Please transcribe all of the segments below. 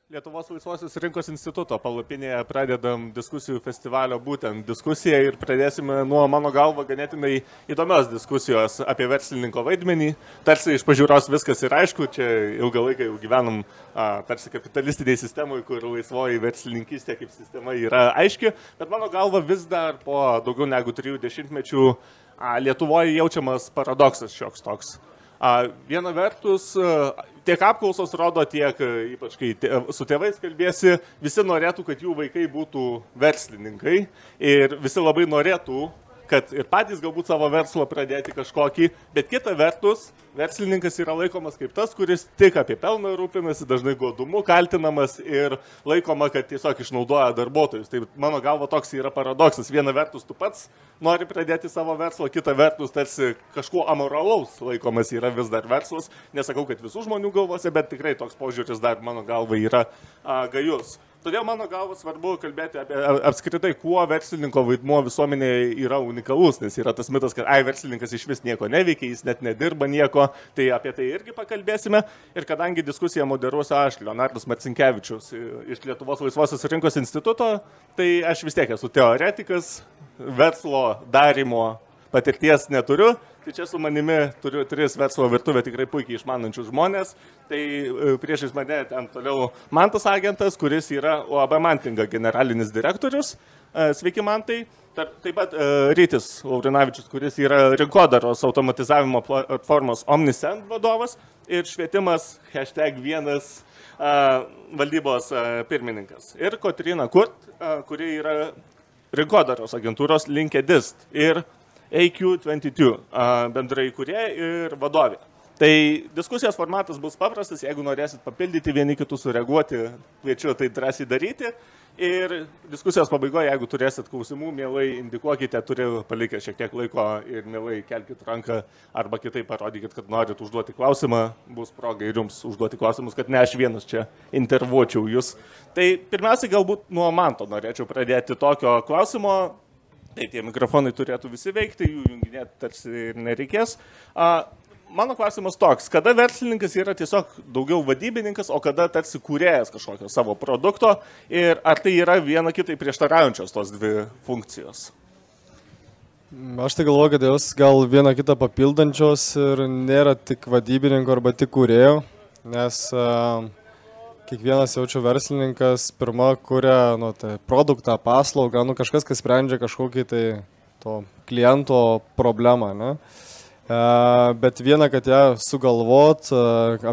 Lietuvos laisvosios rinkos instituto palapinėje pradedam diskusijų festivalio būtent diskusiją ir pradėsime nuo mano galva ganėtinai įdomios diskusijos apie verslininko vaidmenį. Tarsi iš pažiūros viskas yra aišku, čia ilgą laiką jau gyvenam tarsi kapitalistiniai sistemai, kur laisvoji verslininkystė kaip sistema yra aiški, bet mano galva vis dar po daugiau negu 3 dešimtmečių Lietuvoje jaučiamas paradoksas šioks toks. Viena vertus, tiek apklausos rodo, tiek ypač kai su tėvais kalbėsi, visi norėtų, kad jų vaikai būtų verslininkai ir visi labai norėtų, kad ir patys galbūt savo verslą pradėti kažkokį, bet kita vertus, verslininkas yra laikomas kaip tas, kuris tik apie pelną rūpinasi, dažnai godumu kaltinamas ir laikoma, kad tiesiog išnaudoja darbuotojus. Tai mano galva toks yra paradoksas. Viena vertus tu pats nori pradėti savo verslą, kita vertus tarsi kažkuo amoralaus laikomas yra vis dar verslas. Nesakau, kad visų žmonių galvose, bet tikrai toks požiūris dar mano galva yra gajus. Todėl mano galva svarbu kalbėti apie apskritai, kuo verslininko vaidmuo visuomenėje yra unikalus, nes yra tas mitas, kad verslininkas iš vis nieko neveikia, jis net nedirba nieko, tai apie tai irgi pakalbėsime. Ir kadangi diskusiją moderuosiu aš, Leonardas Marcinkevičius iš Lietuvos laisvosios rinkos instituto, tai aš vis tiek esu teoretikas, verslo darimo patirties neturiu. Tai čia su manimi turiu 3 verslo virtuvę tikrai puikiai išmanančius žmonės. Tai priešais mane ten toliau Mantas Agentas, kuris yra UAB Mantinga generalinis direktorius. Sveiki, Mantai. Taip pat Rytis Laurinavičius, kuris yra rinkodaros automatizavimo platformos Omnisend vadovas ir švietimas #1 valdybos pirmininkas. Ir Kotryna Kurt, kuri yra rinkodaros agentūros LinkedIst ir AQ22 bendrai įkūrėja ir vadovė. Tai diskusijos formatas bus paprastas, jeigu norėsit papildyti vieni kitus, sureaguoti, kviečiu tai drąsiai daryti. Ir diskusijos pabaigoje, jeigu turėsit klausimų, mielai indikuokite, turiu palikę šiek tiek laiko ir mielai kelkite ranką arba kitaip parodykit, kad norit užduoti klausimą, bus proga ir jums užduoti klausimus, kad ne aš vienas čia intervuočiau jūs. Tai pirmiausiai galbūt nuo Manto norėčiau pradėti tokio klausimo. Tai tie mikrofonai turėtų visi veikti, jų junginėti tarsi ir nereikės. Mano klausimas toks, kada verslininkas yra tiesiog daugiau vadybininkas, o kada tarsi kūrėjas kažkokio savo produkto ir ar tai yra viena kitai prieštaraujančios tos 2 funkcijos? Aš tai galvoju, kad jos gal viena kitą papildančios ir nėra tik vadybininko arba tik kūrėjo, nes kiekvienas jaučiu verslininkas pirmą kuria tai produktą, paslaugą, kažkas, kas sprendžia kažkokį tai to kliento problemą. Ne? Bet viena, kad ją sugalvot,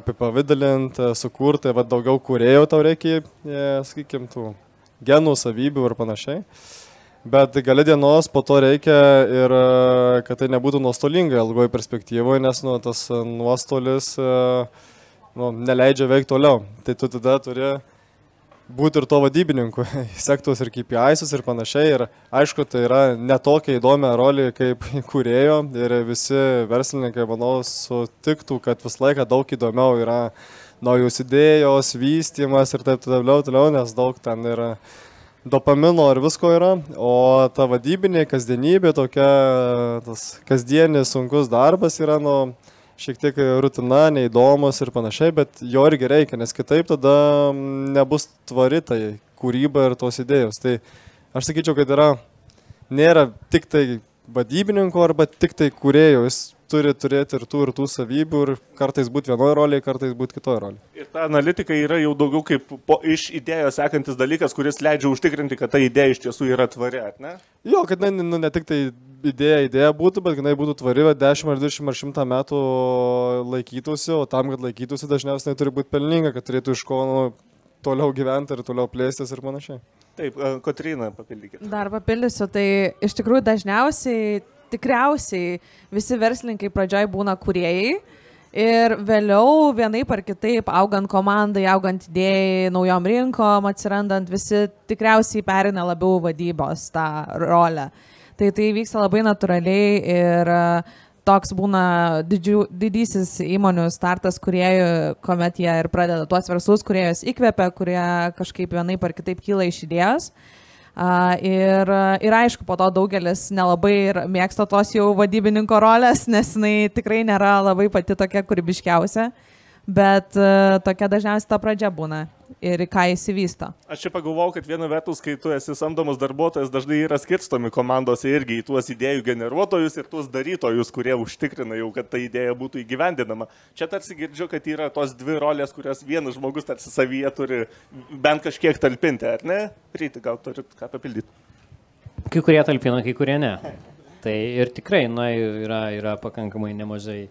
apipavidalint, sukurti, daugiau kūrėjų tau reikia, sakykime, tų genų, savybių ir panašiai. Bet gale dienos po to reikia ir kad tai nebūtų nuostolinga ilgoje perspektyvoje, nes tas nuostolis neleidžia veikti toliau. Tai tu tada turi būti ir to vadybininku, sektus ir KPI'sus ir panašiai. Ir aišku, tai yra netokia įdomia rolė kaip kūrėjo ir visi verslininkai, manau, sutiktų, kad vis laiką daug įdomiau yra naujos idėjos, vystymas ir taip toliau, nes daug ten yra dopamino ir visko yra. O ta vadybinė kasdienybė, tokia tas kasdienis sunkus darbas yra šiek tiek rutina, neįdomus ir panašiai, bet jo irgi reikia, nes kitaip tada nebus tvari tai kūryba ir tos idėjos. Tai aš sakyčiau, kad nėra tik tai vadybininko arba tik tai kūrėjo, jis turi turėti ir tų savybių ir kartais būti vienoje rolėje, kartais būti kitoje rolėje. Ir ta analitika yra jau daugiau kaip iš idėjos sekantis dalykas, kuris leidžia užtikrinti, kad ta idėja iš tiesų yra tvari, ar ne? Jo, kad ne tik tai idėja būtų, bet jinai būtų tvari, 10 ar 20 ar 100 metų laikytųsi, o tam, kad laikytųsi, dažniausiai turi būti pelninga, kad turėtų iš ko toliau gyventi ir toliau plėstis ir panašiai. Taip, Kotryna, papildykite. Dar papildysiu, tai iš tikrųjų dažniausiai, tikriausiai visi verslininkai pradžioj būna kūrėjai ir vėliau vienaip ar kitaip augant komandai, augant idėjai, naujom rinkom, atsirandant visi tikriausiai perina labiau vadybos tą rolę. Tai vyksta labai natūraliai ir toks būna didysis įmonių startas kūrėjų, kuomet jie ir pradeda tuos verslus, kurie juos įkvepia, kurie kažkaip vienaip ar kitaip kyla iš idėjos. Ir aišku, po to daugelis nelabai mėgsta tos jau vadybininko rolės, nes jinai tikrai nėra labai pati tokia kūrybiškiausia. bet tokia dažniausiai ta pradžia būna ir į ką įsivysto. Aš čia pagalvojau, kad viena vertus, kai tu esi samdomas darbuotojas, dažnai yra skirstomi komandose irgi į tuos idėjų generuotojus ir tuos darytojus, kurie užtikrina jau, kad ta idėja būtų įgyvendinama. Čia tarsi girdžiu, kad yra tos dvi rolės, kurias vienas žmogus tarsi savyje turi bent kažkiek talpinti, ar ne? Ryti, gal turit ką papildyti? Kai kurie talpina, kai kurie ne. Tai ir tikrai yra pakankamai nemažai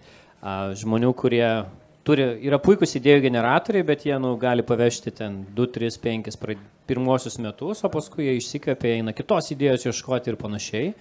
žmonių, kurie yra puikus idėjų generatoriai, bet jie gali pavežti ten 2, 3, 5 pirmosius metus, o paskui jie išsikvėpia, eina kitos idėjos ieškoti ir panašiai.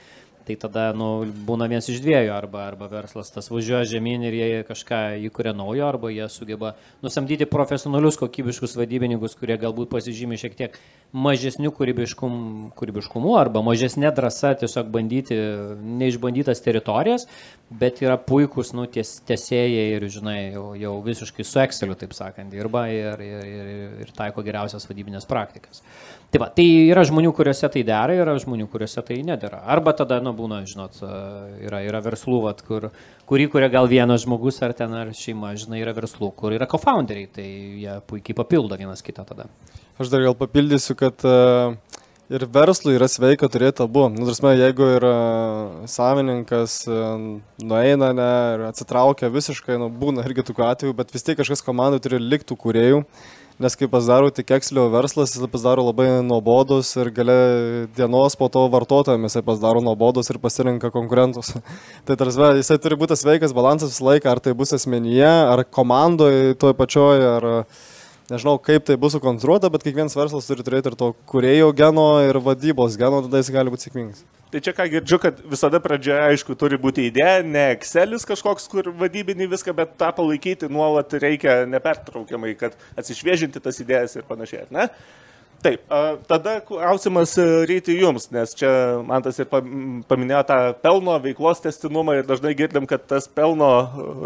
Tai tada būna vienas iš dviejų, arba verslas tas važiuoja žemyn ir jie kažką įkuria naujo, arba jie sugeba nusamdyti profesionalius kokybiškus vadybininkus, kurie galbūt pasižymi šiek tiek mažesnių kūrybiškumu arba mažesnė drąsa tiesiog bandyti neišbandytas teritorijas, bet yra puikus tiesėjai ir, žinai, jau visiškai su Exceliu, taip sakant, dirba ir taiko geriausias vadybinės praktikas. Tai yra žmonių, kuriuose tai dera, yra žmonių, kuriuose tai nedera. Arba tada, būna, žinot, yra verslų, kurie gal vienas žmogus ar šeima, žinai, yra verslų, kur yra co-founderiai, tai jie puikiai papildo vienas kitą tada. Aš dar gal papildysiu, kad ir verslui yra sveika turėti abu. Jeigu ir savininkas nueina ir atsitraukia visiškai, būna irgi tokių atvejų, bet vis tiek kažkas komandai turi liktų kūrėjų. Nes kai pasidaro tik Excelio verslas, jis pasidaro labai nuobodus ir gale dienos po to vartotojams jisai pasidaro nuobodus ir pasirenka konkurentus. Tai tarsi, jisai turi būti sveikas balansas visą laiką, ar tai bus asmenyje, ar komandoje toj pačioj, ar nežinau, kaip tai bus sukonstruota, bet kiekvienas verslas turi turėti ir to kūrėjo geno ir vadybos geno, tada jis gali būti sėkmingas. Tai čia ką girdžiu, kad visada pradžioje, aišku, turi būti idėja, ne Excelis kažkoks, kur vadybinį viską, bet tą palaikyti nuolat reikia nepertraukiamai, kad atsišviežinti tas idėjas ir panašiai, ne? Taip, tada klausimas Ryti jums, nes čia Mantas ir paminėjo tą pelno veiklos testinumą ir dažnai girdim, kad tas pelno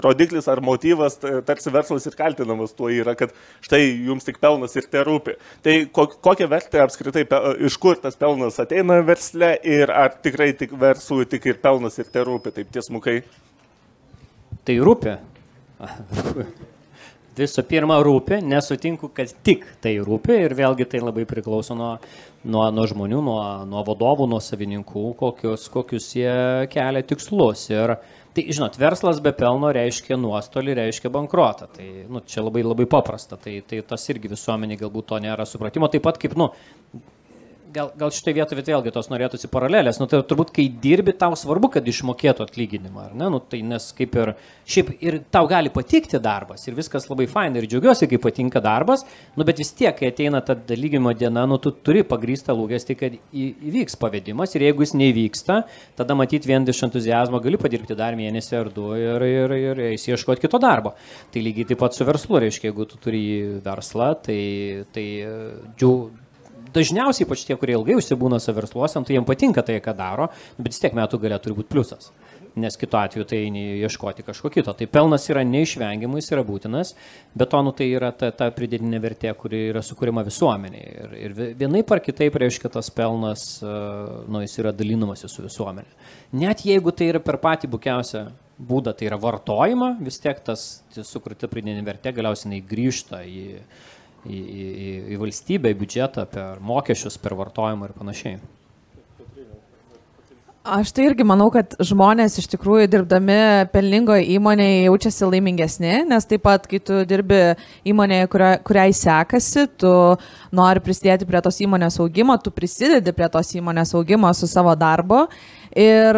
rodiklis ar motyvas tarsi verslas ir kaltinamas tuo yra, kad štai jums tik pelnas ir te rūpi. Tai kokią vertę apskritai, iš kur tas pelnas ateina versle ir ar tikrai tik verslui tik ir pelnas ir te rūpi, taip tiesmukai? Tai rūpi. Visų pirma rūpi, nesutinku, kad tik tai rūpi ir vėlgi tai labai priklauso nuo žmonių, nuo vadovų, nuo savininkų, kokius jie kelia tikslus. Ir tai, žinot, verslas be pelno reiškia nuostolį, reiškia bankrotą. Tai čia labai labai paprasta, tai tas irgi visuomenė galbūt to nėra supratimo. Taip pat kaip, gal šitą vietą vėlgi tos norėtųsi paralelės, tai turbūt, kai dirbi, tau svarbu, kad išmokėtų atlyginimą, ar ne? Tai nes kaip ir tau gali patikti darbas ir viskas labai fainai ir džiaugiuosi, kai patinka darbas, bet vis tiek, kai ateina ta dalyginimo diena, tu turi pagrįstą lūkestį, kad įvyks pavedimas ir jeigu jis neįvyksta, tada matyti vien iš entuziazmo gali padirbti dar mėnesį ar 2 ir ieškoti kito darbo. Tai lygiai taip pat su verslu, reiškia, jeigu tu turi verslą, tai dažniausiai ypač tie, kurie ilgai užsibūna savo versluose, tai jiems patinka tai, ką daro, bet vis tiek metų galia turi būti pliusas, nes kitu atveju tai ieškoti kažko kito. Tai pelnas yra neišvengiamai, jis yra būtinas, bet to tai yra ta pridėtinė vertė, kuri yra sukūrima visuomenėje. Ir vienaip ar kitaip reiškia tas pelnas, jis yra dalinamasi su visuomenė. Net jeigu tai yra per patį bukiausią būdą, tai yra vartojimą, vis tiek tas sukurta pridėtinė vertė galiausiai grįžta į valstybę, į biudžetą, per mokesčius, per vartojimą ir panašiai. Aš tai irgi manau, kad žmonės iš tikrųjų dirbdami pelningoje įmonėje jaučiasi laimingesni, nes taip pat, kai tu dirbi įmonėje, kuriai sekasi, tu nori prisidėti prie tos įmonės augimo, tu prisidedi prie tos įmonės augimo su savo darbu. Ir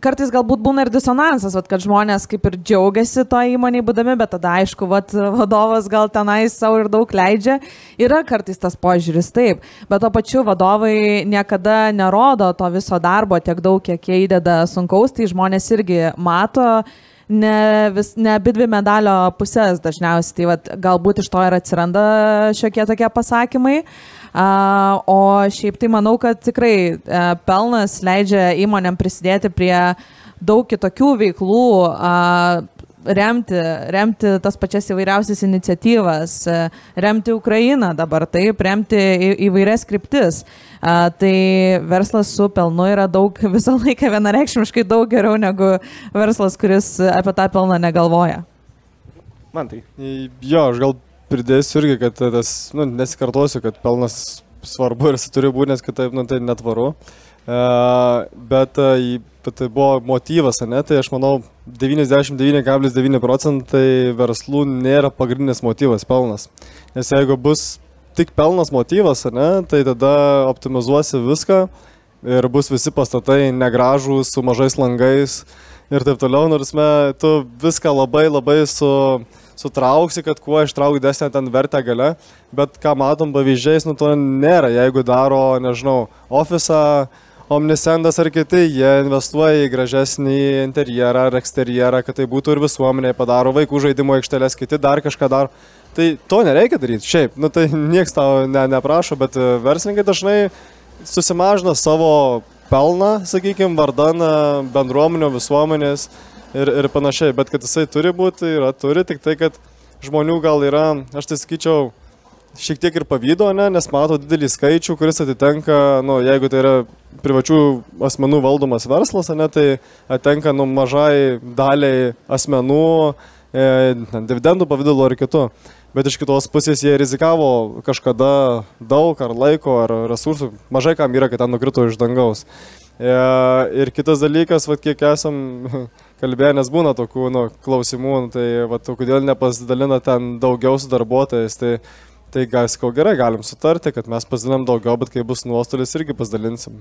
kartais galbūt būna ir disonansas, kad žmonės kaip ir džiaugiasi to įmonėje būdami, bet tada aišku, vadovas gal tenais savo ir daug leidžia. Yra kartais tas požiūris, taip, bet to pačiu vadovai niekada nerodo to viso darbo tiek daug, kiek jie įdeda sunkaus, tai žmonės irgi mato ne abidvi medalio pusės dažniausiai, tai galbūt iš to ir atsiranda šiokie tokie pasakymai. O šiaip tai manau, kad tikrai pelnas leidžia įmonėm prisidėti prie daug kitokių veiklų, remti tas pačias įvairiausias iniciatyvas, remti Ukrainą dabar, taip, remti įvairias kryptis. Tai verslas su pelnu yra visą laiką vienareikšmiškai daug geriau negu verslas, kuris apie tą pelną negalvoja. Man tai. Jo, aš gal pridėsiu irgi, kad tas, nesikartosiu, kad pelnas svarbu ir jis turi būti, nes kitaip, tai netvaru. Bet tai buvo motyvas, ne? Tai aš manau 99,9% verslų nėra pagrindinis motyvas pelnas. Nes jeigu bus tik pelnas motyvas, ne, tai tada optimizuosi viską ir bus visi pastatai negražūs, su mažais langais ir taip toliau, nors tu viską labai sutrauksi, kad kuo ištrauk desnę ten vertę gale, bet ką matom pavyzdžiais, to nėra. Jeigu daro, nežinau, ofisą, Omnisendas ar kiti, jie investuoja į gražesnį interjerą ar eksterjerą, kad tai būtų ir visuomenė, padaro vaikų žaidimo aikštelės, kiti dar kažką daro. Tai to nereikia daryti. Šiaip, tai nieks tau neprašo, bet verslininkai dažnai susimažina savo pelną, sakykime, vardan bendruomenio, visuomenės ir panašiai. Bet kad jisai turi būti, turi, tik tai, kad žmonių gal yra, aš tai sakyčiau, šiek tiek ir pavydo, nes mato didelį skaičių, kuris atitenka, jeigu tai yra privačių asmenų valdomas verslas, tai atitenka mažai daliai asmenų, dividendų pavydalu ar kitu. Bet iš kitos pusės jie rizikavo kažkada daug ar laiko ar resursų, mažai kam yra, kad ten nukrito iš dangaus. Ir kitas dalykas, kiek esam kalbėję, nes būna tokių klausimų, tai kodėl nepasidalina ten daugiau su darbuotojais, tai sakau, gerai, galim sutarti, kad mes pasidalinam daugiau, bet kai bus nuostolis, irgi pasidalinsim.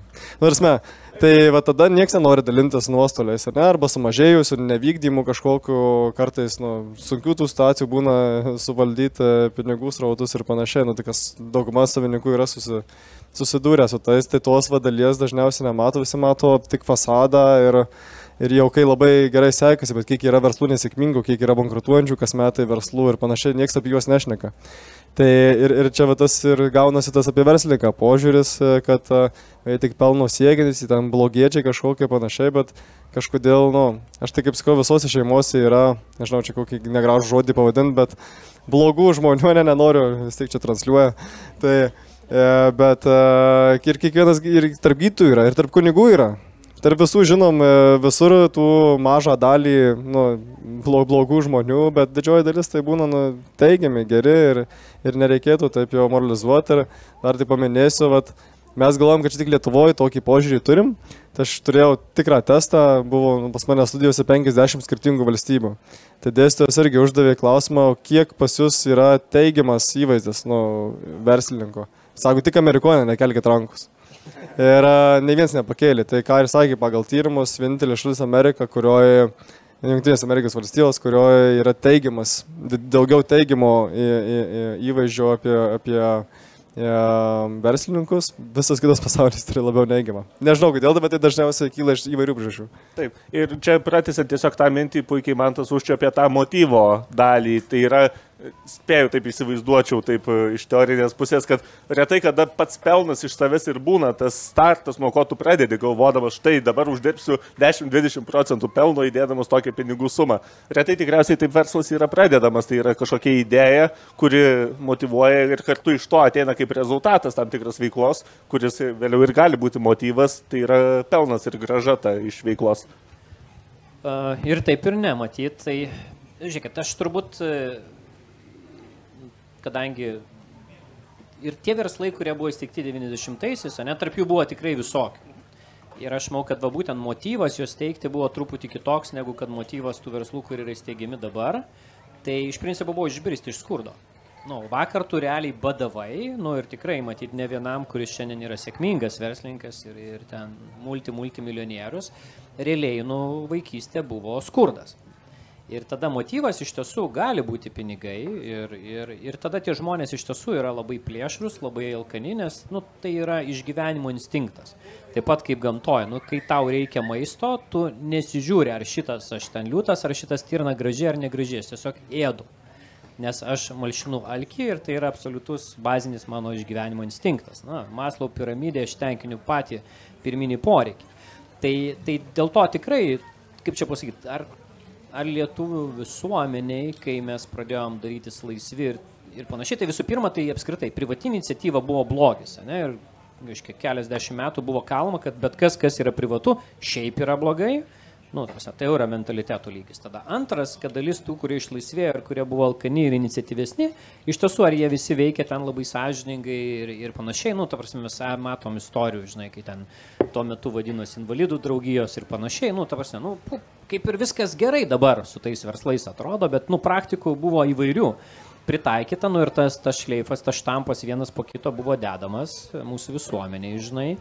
Tai tada nieks nenori dalintis nuostoliais, arba sumažėjusių nevykdymų kažkokiu, kartais sunkių tų situacijų būna suvaldyti pinigų srautus ir panašiai, tai kas dauguma savininkų yra susidūrę su tais, tai tos dalies dažniausiai nemato, visi mato tik fasadą ir jau kai labai gerai sekasi, bet kiek yra verslų nesėkmingų, kiek yra bankrutuojančių kas metai verslų ir panašiai, nieks apie juos nešneka. Tai ir čia tas ir gaunasi tas apie verslininką požiūris, kad tik pelno siekiantis, ten blogiečiai kažkokie panašiai, bet kažkodėl, aš tai kaip sakau, visose šeimose yra, nežinau, čia kokį negražų žodį pavadinti, bet blogų žmonių, nenoriu, vis tiek čia transliuoja. Tai, bet ir kiekvienas, ir tarp gydytojų yra, ir tarp kunigų yra. Tarp visų žinom, visur tų mažą dalį blogų žmonių, bet didžioji dalis tai būna teigiami, geri ir nereikėtų taip jau moralizuoti. Ir dar tai paminėsiu, mes galvojam, kad čia tik Lietuvoje tokį požiūrį turim. Tai aš turėjau tikrą testą, buvo pas mane studijose 50 skirtingų valstybių. Tai dėstytojas irgi uždavė klausimą, kiek pas jūs yra teigiamas įvaizdis verslininko. Sako, tik Amerikonė, nekelkit rankus. Ir ne vienas nepakėlė. Tai ką ir sakė pagal tyrimus, vienintelė šalis Amerika, kurioje, Jungtinės Amerikos valstijos, kurioje yra teigiamas, daugiau teigiamo įvaizdžio apie verslininkus, visas kitas pasaulis turi labiau neigiamą. Nežinau, kodėl, bet tai dažniausiai kyla iš įvairių priežasčių. Taip, ir čia pratęsiant tiesiog tą mintį, puikiai man tas užčiuopė tą motyvo dalį. Tai yra, spėjau taip įsivaizduočiau, taip iš teorinės pusės, kad retai kada pats pelnas iš savęs ir būna tas startas, nuo ko tu pradedi, galvodamas, štai dabar uždirbsiu 10-20% pelno įdėdamas tokią pinigų sumą. Retai tikriausiai taip verslas yra pradedamas, tai yra kažkokia idėja, kuri motyvuoja ir kartu iš to ateina kaip rezultatas tam tikras veiklos, kuris vėliau ir gali būti motyvas, tai yra pelnas ir grąža ta iš veiklos. Ir taip ir ne, matyt, tai, žiūrėkit, aš turbūt kadangi ir tie verslai, kurie buvo įsteigti 90-aisiais, tarp jų buvo tikrai visokių. Ir aš manau, kad būtent motyvas juos steigti buvo truputį kitoks, negu kad motyvas tų verslų, kurie yra įsteigiami dabar. Tai iš principo buvo išbristi iš skurdo. Vakar tu realiai badavai, ir tikrai matyti ne vienam, kuris šiandien yra sėkmingas verslininkas ir ten multimilijonierius, realiai vaikystė buvo skurdas. Ir tada motyvas iš tiesų gali būti pinigai ir tada tie žmonės iš tiesų yra labai plėšrus, labai alkani, nes tai yra išgyvenimo instinktas. Taip pat kaip gamtoje, kai tau reikia maisto, tu nesižiūri, ar šitas aš ten liūtas, ar šitas stirna graži ar negraži, tiesiog ėdu. Nes aš malšinu alkį ir tai yra absoliutus bazinis mano išgyvenimo instinktas. Maslow piramidė, aš tenkiniu patį pirminį poreikį. Tai dėl to tikrai, kaip čia pasakyti, ar lietuvių visuomeniai, kai mes pradėjom darytis laisvi ir panašiai, tai visų pirma, tai apskritai privati iniciatyva buvo blogis. Ir keliasdešimt metų buvo kalbama, kad bet kas yra privatu, šiaip yra blogai, Nu, tai jau yra mentaliteto lygis. Tada antras, kad dalis tų, kurie išlaisvėjo ir kurie buvo alkani ir iniciatyvesni, iš tiesų, ar jie visi veikia ten labai sąžiningai ir panašiai, nu, ta prasme, mes matom istorijų, žinai, kai ten tuo metu vadinosi invalidų draugijos ir panašiai, nu, ta prasme, nu, kaip ir viskas gerai dabar su tais verslais atrodo, bet, nu, praktikų buvo įvairių pritaikyta, nu, ir tas šleifas, tas štampas vienas po kito buvo dedamas mūsų visuomeniai, žinai.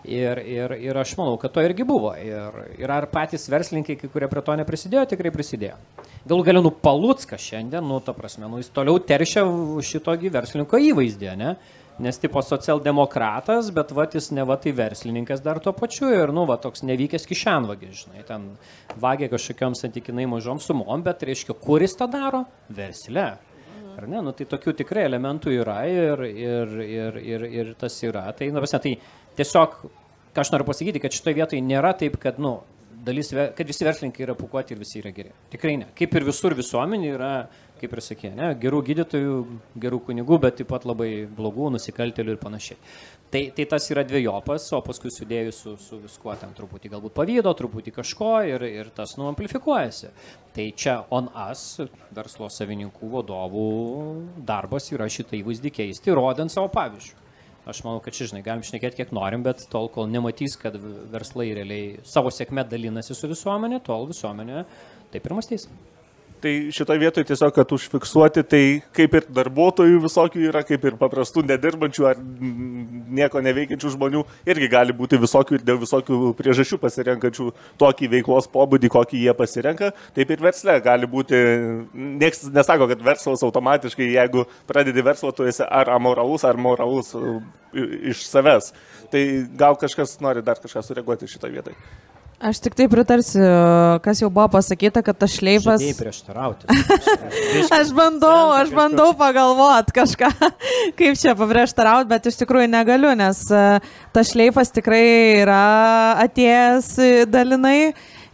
Ir aš manau, kad to irgi buvo. Ir ar patys verslininkai, kai kurie prie to neprisidėjo, tikrai prisidėjo. Galų galiu, nu, Paluckas šiandien, nu, ta prasme, nu, jis toliau teršia šitokį verslininko įvaizdį, ne? Nes tipo socialdemokratas, bet va, jis ne va tai verslininkas dar tuo pačiu ir, nu, va, toks nevykęs kišenvagis, žinai, ten vagia kažkokiom santykinai mažom sumom, bet reiškia, kur jis tą daro? Versle. Ar ne? Nu, tai tokių tikrai elementų yra ir tas yra. Tai, nu, tai tiesiog, ką aš noriu pasakyti, kad šitoje vietoje nėra taip, kad, nu, kad visi verslininkai yra pūkuoti ir visi yra geri. Tikrai ne. Kaip ir visur visuomenė yra, kaip ir sakė, ne, gerų gydytojų, gerų kunigų, bet taip pat labai blogų, nusikaltėlių ir panašiai. Tai tas yra dviejopas, o paskui sudėjus su viskuo ten truputį galbūt pavydo, truputį kažko ir tas, nu, amplifikuojasi. Tai čia on us, verslo savininkų, vadovų darbas yra šitą įvaizdį keisti, rodant savo pavyzdžių. Aš manau, kad čia, žinai, galim šnekėti kiek norim, bet tol, kol nematys, kad verslai realiai savo sėkme dalinasi su visuomenė, tol visuomenė taip ir mąstys. Tai šitoje vietoje tiesiog, kad užfiksuoti, tai kaip ir darbuotojų visokių yra, kaip ir paprastų nedirbančių ar nieko neveikiančių žmonių, irgi gali būti visokių ir dėl visokių priežasčių pasirenkančių tokį veiklos pobūdį, kokį jie pasirenka. Taip ir versle gali būti, nieks nesako, kad verslas automatiškai, jeigu pradedi verslą, tu esi ar amoralus, ar moralus iš savęs. Tai gal kažkas nori dar kažką sureaguoti šitoje vietoje. Aš tik tai pritarsiu, kas jau buvo pasakyta, kad tas šleifas... Žadėjai prieštarauti. Aš bandau pagalvoti kažką, kaip čia paprieštarauti, bet iš tikrųjų negaliu, nes tas šleifas tikrai yra atėjęs dalinai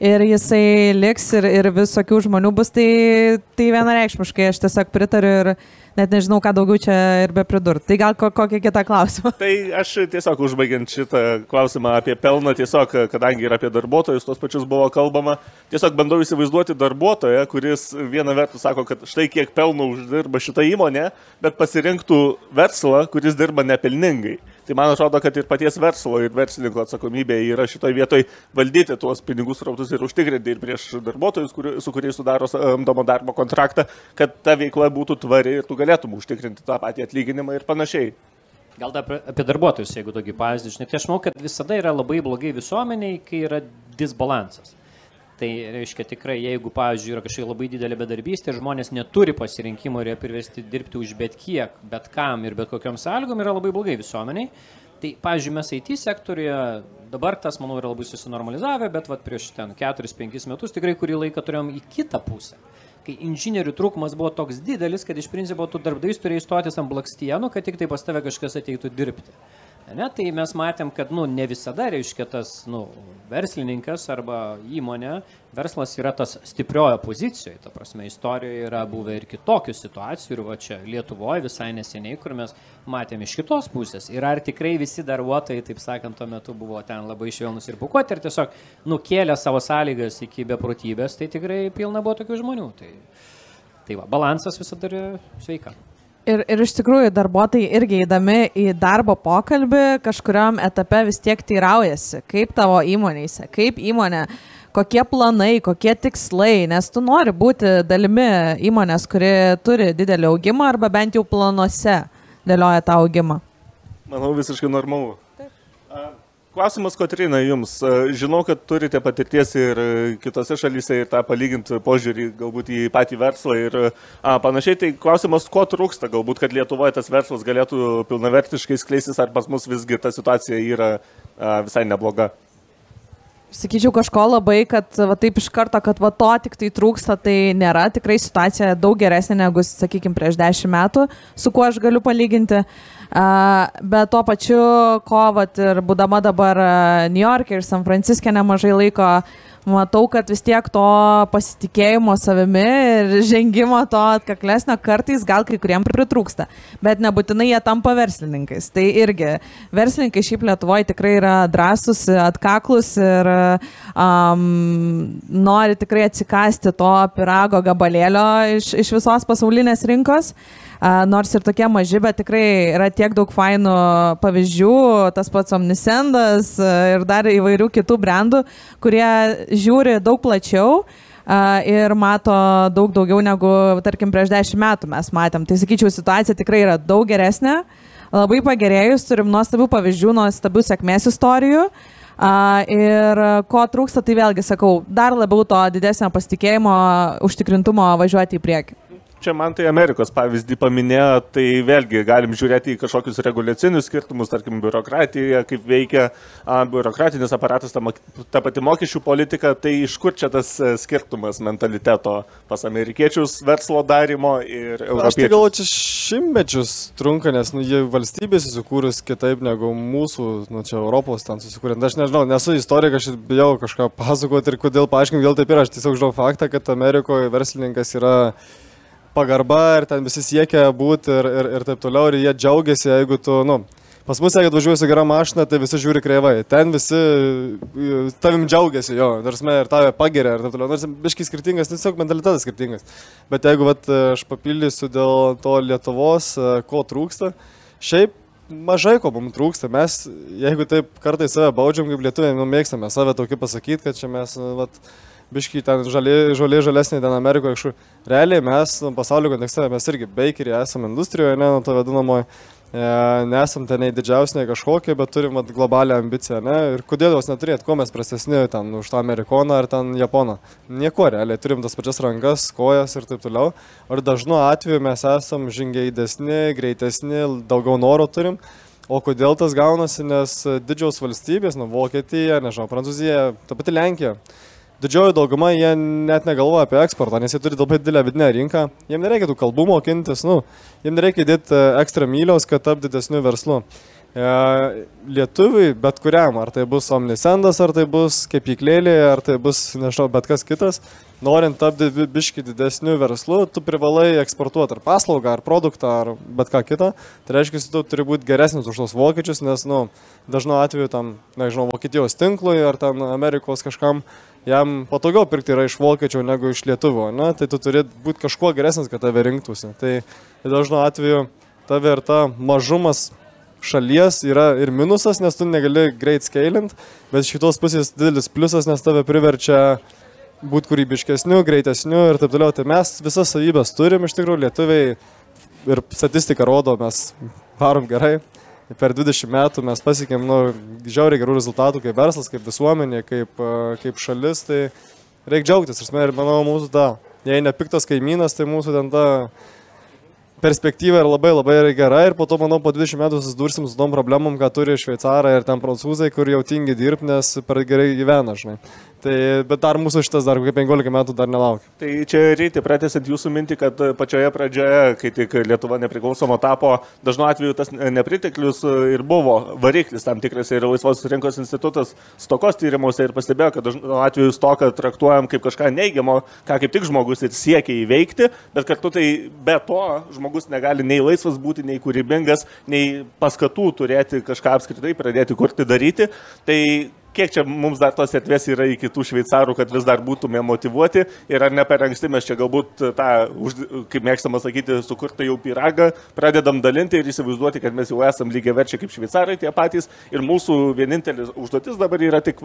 ir jisai liks ir visokių žmonių bus, tai vienareikšmiškai aš tiesiog pritariu ir net nežinau, ką daugiau čia ir be pridurti. Tai gal kokį kitą klausimą? Tai aš tiesiog užbaigiant šitą klausimą apie pelną, tiesiog, kadangi ir apie darbuotojus tos pačius buvo kalbama, tiesiog bandau įsivaizduoti darbuotoją, kuris viena vertus sako, kad štai kiek pelno uždirba šitą įmonę, bet pasirinktų verslą, kuris dirba nepelningai. Tai man atrodo, kad ir paties verslo ir verslininko atsakomybė yra šitoje vietoje valdyti tuos pinigus rautus ir užtikrinti ir prieš darbuotojus, su kuriais sudaro samdomo darbo kontraktą, kad ta veikla būtų tvari ir tu galėtum užtikrinti tą patį atlyginimą ir panašiai. Gal dar apie darbuotojus, jeigu tokį pavyzdį, žinai, tai aš manau, kad visada yra labai blogai visuomeniai, kai yra disbalansas. Tai reiškia tikrai, jeigu, pavyzdžiui, yra kažkokia labai didelė bedarbystė ir žmonės neturi pasirinkimo ir jie priversti dirbti už bet kiek, bet kam ir bet kokiam sąlygom, yra labai blogai visuomeniai. Tai, pavyzdžiui, mes IT sektoriuje, dabar tas, manau, yra labai susinormalizavę, bet vat, prieš ten 4-5 metus tikrai kurį laiką turėjom į kitą pusę. Kai inžinierių trūkumas buvo toks didelis, kad iš principo tu darbdavys turėjai stotis ant blakstienų, kad tik tai pas tave kažkas ateitų dirbti. Ne, tai mes matėm, kad ne visada reiškia tas verslininkas arba įmonė, verslas yra tas stiprioje pozicijoje, ta prasme, istorijoje yra buvę ir kitokių situacijų ir va čia Lietuvoje visai neseniai, kur mes matėm iš kitos pusės. Ir ar tikrai visi darbuotojai, taip sakant, tuo metu buvo ten labai švelnus ir pūkuoti ir tiesiog kėlė savo sąlygas iki beprotybės, tai tikrai pilna buvo tokių žmonių. Tai va, balansas visada yra sveika. Ir iš tikrųjų darbuotojai irgi eidami į darbo pokalbį kažkuriam etape vis tiek teiraujasi, kaip tavo įmonėse, kaip įmonė, kokie planai, kokie tikslai, nes tu nori būti dalimi įmonės, kuri turi didelį augimą arba bent jau planuose dėlioja tą augimą. Manau, visiškai normalu. Klausimas, Kotryna, jums. Žinau, kad turite patirties ir kitose šalyse ir tą palyginti požiūrį galbūt į patį verslą ir panašiai. Tai klausimas, ko trūksta galbūt, kad Lietuvoje tas verslas galėtų pilnavertiškai skleistis, ar pas mus visgi ta situacija yra visai nebloga? Sakyčiau kažko labai, kad va, taip iš karto, kad va, to tik tai trūksta, tai nėra. Tikrai situacija daug geresnė negu, sakykime, prieš 10 metų, su kuo aš galiu palyginti. Bet tuo pačiu, ko vat, ir būdama dabar New York'e ir San Franciske nemažai laiko, matau, kad vis tiek to pasitikėjimo savimi ir žengimo to atkaklesnio kartais gal kai kuriem pritrūksta, bet nebūtinai jie tampa verslininkais. Tai irgi verslininkai šiaip Lietuvoje tikrai yra drąsus, atkaklus ir nori tikrai atsikasti to pyrago gabalėlio iš visos pasaulinės rinkos. Nors ir tokie maži, bet tikrai yra tiek daug fainų pavyzdžių, tas pats Omnisendas ir dar įvairių kitų brandų, kurie žiūri daug plačiau ir mato daug daugiau negu, tarkim, prieš 10 metų mes matėm. Tai sakyčiau, situacija tikrai yra daug geresnė, labai pagerėjus, turim nuostabių pavyzdžių, nuostabių sėkmės istorijų. Ir ko trūksta, tai vėlgi sakau, dar labiau to didesnio pasitikėjimo, užtikrintumo važiuoti į priekį. Čia man tai Amerikos pavyzdį paminėjo, tai vėlgi galim žiūrėti į kažkokius reguliacinius skirtumus, tarkim, biurokratija, kaip veikia biurokratinis aparatas, ta pati mokesčių politika, tai iš kur čia tas skirtumas mentaliteto pas amerikiečius verslo darimo ir europiečius? Aš tai galvoju, čia šimtmečius trunka, nes jie valstybės susikūrus kitaip negu mūsų, čia Europos ten susikūrė. Aš nežinau, nesu istorikas, aš bijau kažką pasakoti ir kodėl paaiškinti, vėl taip yra. Aš tiesiog žinau faktą, kad Amerikoje verslininkas yra pagarba ir ten visi siekia būti ir taip toliau ir jie džiaugiasi, jeigu tu, pas mus, jeigu atvažiuoji su gera mašina, tai visi žiūri kreivai. Ten visi tavim džiaugiasi, ir tave pagiria ir taip toliau. Nors biškai skirtingas, tiesiog mentalitetas skirtingas. Bet jeigu aš papildysiu dėl to Lietuvos, ko trūksta, šiaip mažai ko mums trūksta. Mes, jeigu taip kartais save baudžiam kaip lietuviai, mėgstame save tokį pasakyti, kad čia mes, biškai ten žalesnė ten Amerikoje kažkur. Realiai mes pasaulio kontekste, mes irgi bakeriai esame industrijoje, to vadinamoje, nesam ten nei didžiausi, nei kažkokie, bet turim globalią ambiciją, ir kodėl jos neturėt, ko mes prastesni ten už tą Amerikoną ar ten Japoną. Nieko, realiai turim tas pačias rankas, kojas ir taip toliau. Ir dažnu atveju mes esam žingeidesni, greitesni, daugiau noro turim. O kodėl tas gaunasi, nes didžiaus valstybės, Vokietija, nežinau, Prancūzija, ta pati Lenkija, didžioji dauguma jie net negalvoja apie eksportą, nes jie turi labai didelę vidinę rinką. Jiems nereikia tų kalbų mokintis, jiems nereikia dėti ekstra mylios, kad tapti didesniu verslu. Lietuviai, bet kuriam, ar tai bus Omnisendas, ar tai bus kepyklėlė, ar tai bus, nežinau, bet kas kitas, norint tapti biškį didesniu verslu, tu privalai eksportuoti ar paslaugą, ar produktą, ar bet ką kitą. Tai reiškia, tu turi būti geresnis už tos vokiečius, nes, dažnu atveju tam, nežinau, Vokietijos tinklui, ar ten Amerikos kažkam, jam patogiau pirkti yra iš vokiečių negu iš lietuvių, tai tu turi būti kažkuo geresnis, kad tave rinktųsi. Tai dažnu atveju tave ir ta mažumas šalies yra ir minusas, nes tu negali greit scailint, bet iš kitos pusės didelis pliusas, nes tave priverčia būti kūrybiškesniu, greitesniu ir taip toliau. Tai mes visas savybės turim, iš tikrųjų lietuviai ir statistika rodo, mes varom gerai. Per 20 metų mes pasiekėm žiauriai gerų rezultatų kaip verslas, kaip visuomenė, kaip šalis, tai reikia džiaugtis. Ir manau, mūsų jei nepiktas kaimynas, tai mūsų ten ta perspektyva yra labai labai gera ir po to, manau, po 20 metų susidursim su tom problemom, ką turi šveicarai ir ten prancūzai, kur jau tingi dirbti, nes per gerai gyvena, žinai. Bet dar mūsų šitas dar kokie 15 metų dar nelaukia. Tai čia Ryti, pratęsiant jūsų mintį, kad pačioje pradžioje, kai tik Lietuva nepriklausoma tapo, dažnu atveju tas nepriteklius ir buvo variklis tam tikras ir Laisvosios rinkos institutas stokos tyrimuose ir pastebėjo, kad dažnu atveju stoką traktuojam kaip kažką neigiamo, ką kaip tik žmogus ir siekia įveikti, bet kartu tai be to žmogus negali nei laisvas būti, nei kūrybingas, nei paskatų turėti kažką apskritai pradėti kurti, daryti. Tai kiek čia mums dar tos erdvės yra iki tų šveicarų, kad vis dar būtume motyvuoti ir ar ne per anksti mes čia galbūt tą, kaip mėgstama sakyti, sukurtą jau pyragą, pradedam dalinti ir įsivaizduoti, kad mes jau esam lygiaverčiai kaip šveicarai tie patys ir mūsų vienintelis užduotis dabar yra tik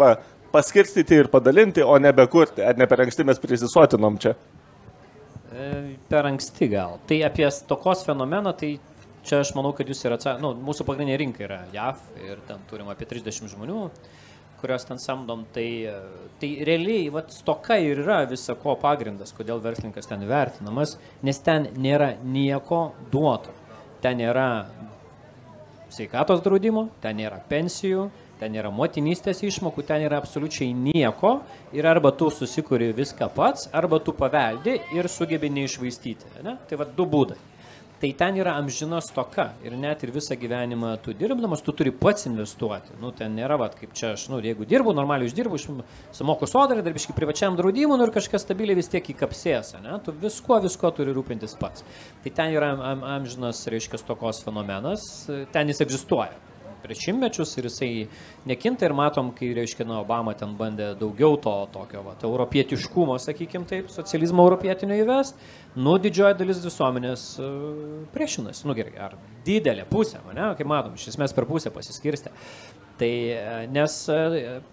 paskirstyti ir padalinti, o nebekurti. Ar ne per anksti mes prisisotinom čia? Per anksti gal. Tai apie stokos fenomeną, tai čia aš manau, kad jūs yra, mūsų pagrindinė rinka yra JAV ir ten turim apie 30 žmonių, kurios ten samdom, tai realiai stoka ir yra visako pagrindas, kodėl verslininkas ten vertinamas, nes ten nėra nieko duoto. Ten nėra sveikatos draudimo, ten nėra pensijų, ten nėra motinystės išmokų, ten yra absoliučiai nieko ir arba tu susikuri viską pats, arba tu paveldi ir sugebi neišvaistyti. Ne? Tai du būdai. tai ten yra amžina stoka ir net ir visą gyvenimą tu dirbdamas, tu turi pats investuoti. Nu, ten nėra, kaip čia aš, jeigu dirbu, normaliai uždirbu, sumoku sodrą, darbiškai privačiam draudimui ir kažkas stabiliai vis tiek įkapsės, ne? Tu visko turi rūpintis pats. Tai ten yra amžinas, reiškia, stokos fenomenas, ten jis egzistuoja prieš šimtmečius ir jisai nekinta ir matom, kai, reiškia, Obama ten bandė daugiau to tokio, europietiškumo, sakykim taip, socializmo europietinio įvest, didžioji dalis visuomenės priešinasi, gerai, ar didelė pusė, ne, kaip matom, iš esmės per pusę pasiskirstė. Tai, nes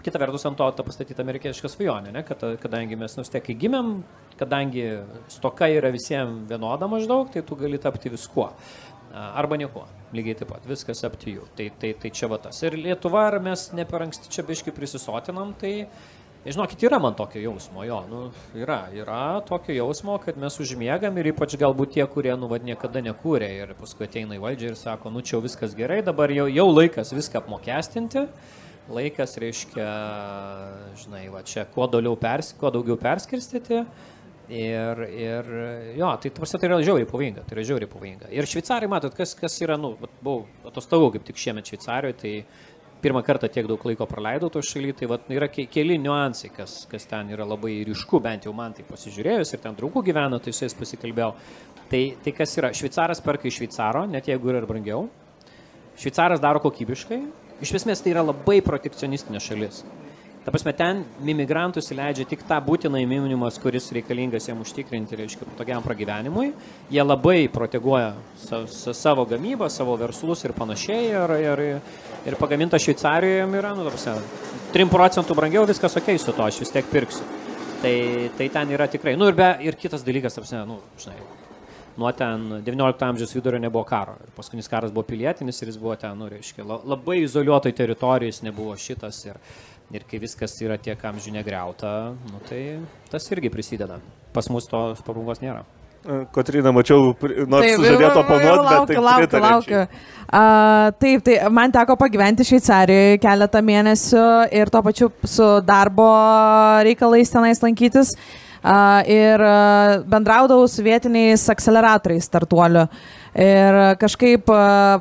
kita vertus ant to pastatyta amerikietiška svajonė, ne, kadangi mes tiek gimėm, kadangi stoka yra visiems vienoda maždaug, tai tu gali tapti viskuo. Arba nieko, lygiai taip pat, viskas apti jų. Tai čia va tas. Ir Lietuva, ar mes ne per anksti čia biškai prisisotinam, tai, žinokit, yra man tokio jausmo, yra tokio jausmo, kad mes užmiegam ir ypač galbūt tie, kurie, niekada nekūrė ir paskui ateina į valdžią ir sako, čia viskas gerai, dabar jau laikas viską apmokestinti, laikas, reiškia, žinai, čia kuo daugiau perskirstyti. Ir tai yra žiauriai pavojinga. Ir šveicarai, matot, kas yra, buvau atostogų kaip tik šiemet Šveicarijoje, tai pirmą kartą tiek daug laiko praleidau to šaly, tai yra keli niuansai, kas ten yra labai ryšku, bent jau man tai pasižiūrėjus ir ten draugų gyveno, tai su jais pasikalbėjau. Tai kas yra, šveicaras perka iš šveicaro, net jeigu yra ir brangiau, šveicaras daro kokybiškai, iš esmės tai yra labai protekcionistinė šalis. Ta prasme, ten imigrantus įleidžia tik tą būtiną minimumas, kuris reikalingas jam užtikrinti, reiškia, patogiam pragyvenimui. Jie labai proteguoja savo gamybą, savo verslus ir panašiai. Ir pagaminta Šveicarijoje yra, 3% brangiau, viskas okei su to, aš vis tiek pirksiu. Tai ten yra tikrai. Ir kitas dalykas, žinai, nuo ten 19 amžiaus vidurio nebuvo karo. Paskutinis karas buvo pilietinis ir jis buvo ten, reiškia, labai izoliuotoj teritorijoj, jis nebuvo šitas ir kai viskas yra tiek amžių negriauta, tai tas irgi prisideda. Pas mus tos prabangos nėra. Kotryna, mačiau, nors sužadėto panuoti, bet laukiu. Taip, tai man teko pagyventi Šveicarijoje keletą mėnesių ir tuo pačiu su darbo reikalais tenais lankytis. Ir bendraudavau su vietiniais akceleratoriais startuolių. Ir kažkaip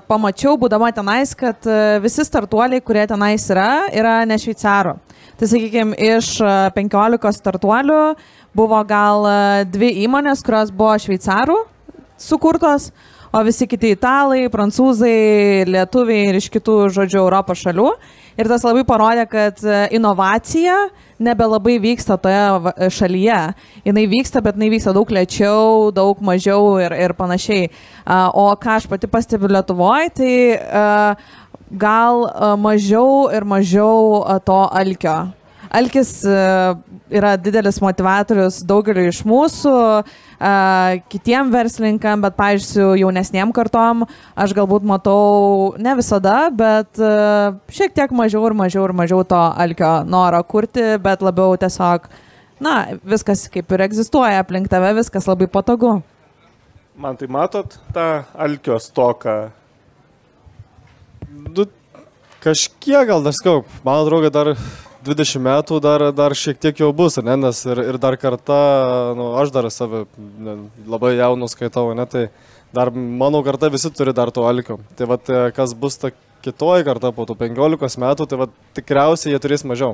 pamačiau, būdama tenais, kad visi startuoliai, kurie tenais yra ne šveicarų. Tai sakykime, iš 15 startuolių buvo gal 2 įmonės, kurios buvo šveicarų sukurtos, o visi kiti italai, prancūzai, lietuviai ir iš kitų, žodžiu, Europos šalių. Ir tas labai parodė, kad inovacija nebelabai vyksta toje šalyje. Jinai vyksta, bet jinai vyksta daug lėčiau, daug mažiau ir panašiai. O ką aš pati pastebiu Lietuvoje, tai gal mažiau ir mažiau to alkio. Alkis yra didelis motivatorius daugeliu iš mūsų, kitiem verslininkam, bet, pavyzdžiui, jaunesniem kartom aš galbūt matau ne visada, bet šiek tiek mažiau ir mažiau to alkio noro kurti, bet labiau tiesiog, viskas kaip ir egzistuoja aplink tave, viskas labai patogu. Man tai matot tą alkio stoką? Kažkiek gal dar skau, man atrodo, dar 20 metų dar šiek tiek jau bus, nes ir dar kartą, aš dar save labai jaunus skaitau, tai dar mano karta visi turi dar to alkio. Tai vat, kas bus ta kitoji karta po tų 15 metų, tai vat, tikriausiai jie turės mažiau.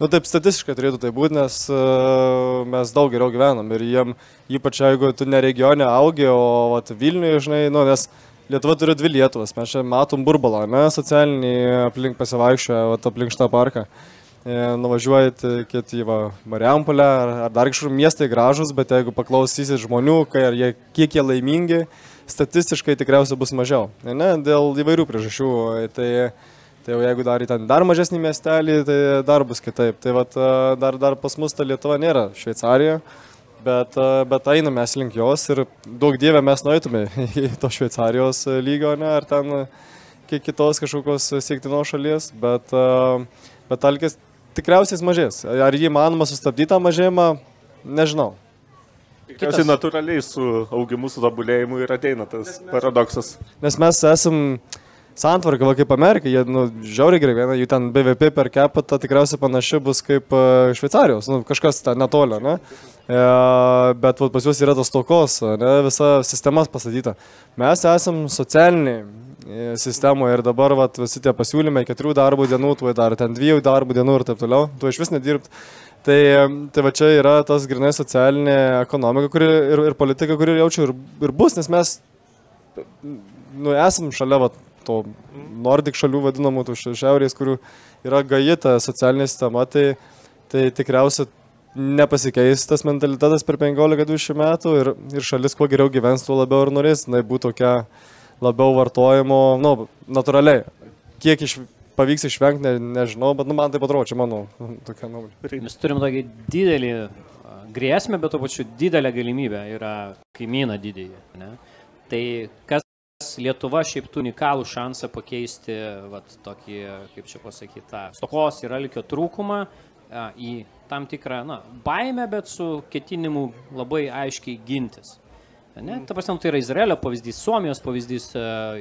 Taip statistiškai turėtų tai būti, nes mes daug geriau gyvenam ir jiem, ypač jeigu tu ne regione augi, o vat, Vilniuje, žinai, nes Lietuva turi 2 Lietuvas, mes čia matom burbalą, socialinį aplink pasivaikščioje, aplink šitą parką. Nuvažiuojat į Marijampolę ar dar kažkur, miestai gražus, bet jeigu paklausysit žmonių, kiek jie laimingi, statistiškai tikriausiai bus mažiau. Dėl įvairių priežasčių. Tai jeigu dar mažesnį miestelį, tai dar bus kitaip. Tai dar pas mus ta Lietuva nėra Šveicarija, bet einame mes link jos ir daug dievė mes nueitume į to Šveicarijos lygio, ar ten kitos kažkokios siektinos šalies, bet alkis tikriausiai mažės. Ar jį manoma sustabdyti tą mažėjimą, nežinau. Tikriausiai natūraliai su augimu, su tobulėjimu ir ateina tas paradoksas. Nes mes esam santvarka, va kaip Amerika, jie, žiauriai gerai, jų ten BVP per capita tikriausiai panaši bus kaip Šveicarijos, kažkas ten netolio, ne? Bet pas juos yra tas tokos, ne? Visa sistema pastatyta. Mes esam socialiniai sistemoje ir dabar visi tie pasiūlymai 4 darbo dienų, tu dar ten 2 darbo dienų ir taip toliau, tu iš vis nedirbt. Tai va čia yra tas grinai socialinė ekonomika ir politika, kuri jaučiu ir bus, nes mes esam šalia to Nordik šalių vadinamų, tų šiaurės, kurių yra gajita socialinė sistema, tai tikriausiai nepasikeis tas mentalitetas per 15-20 metų ir šalis kuo geriau gyvens, tuo labiau ir norės, būtų tokia labiau vartojimo, natūraliai. Kiek pavyks išvengti, nežinau, bet man taip atrodo, čia mano tokia nuomonė. Mes turim tokį didelį grėsmę, bet tuo pačiu didelę galimybę yra kaimyną didįjį. Ne? Tai kas Lietuva šiaip turi unikalų šansą pakeisti tokį, kaip čia pasakyti, tą stokos ir alkio trūkumą į tam tikrą baimę, bet su ketinimu labai aiškiai gintis. Ne? Ta prasme, tai yra Izraelio pavyzdys, Suomijos pavyzdys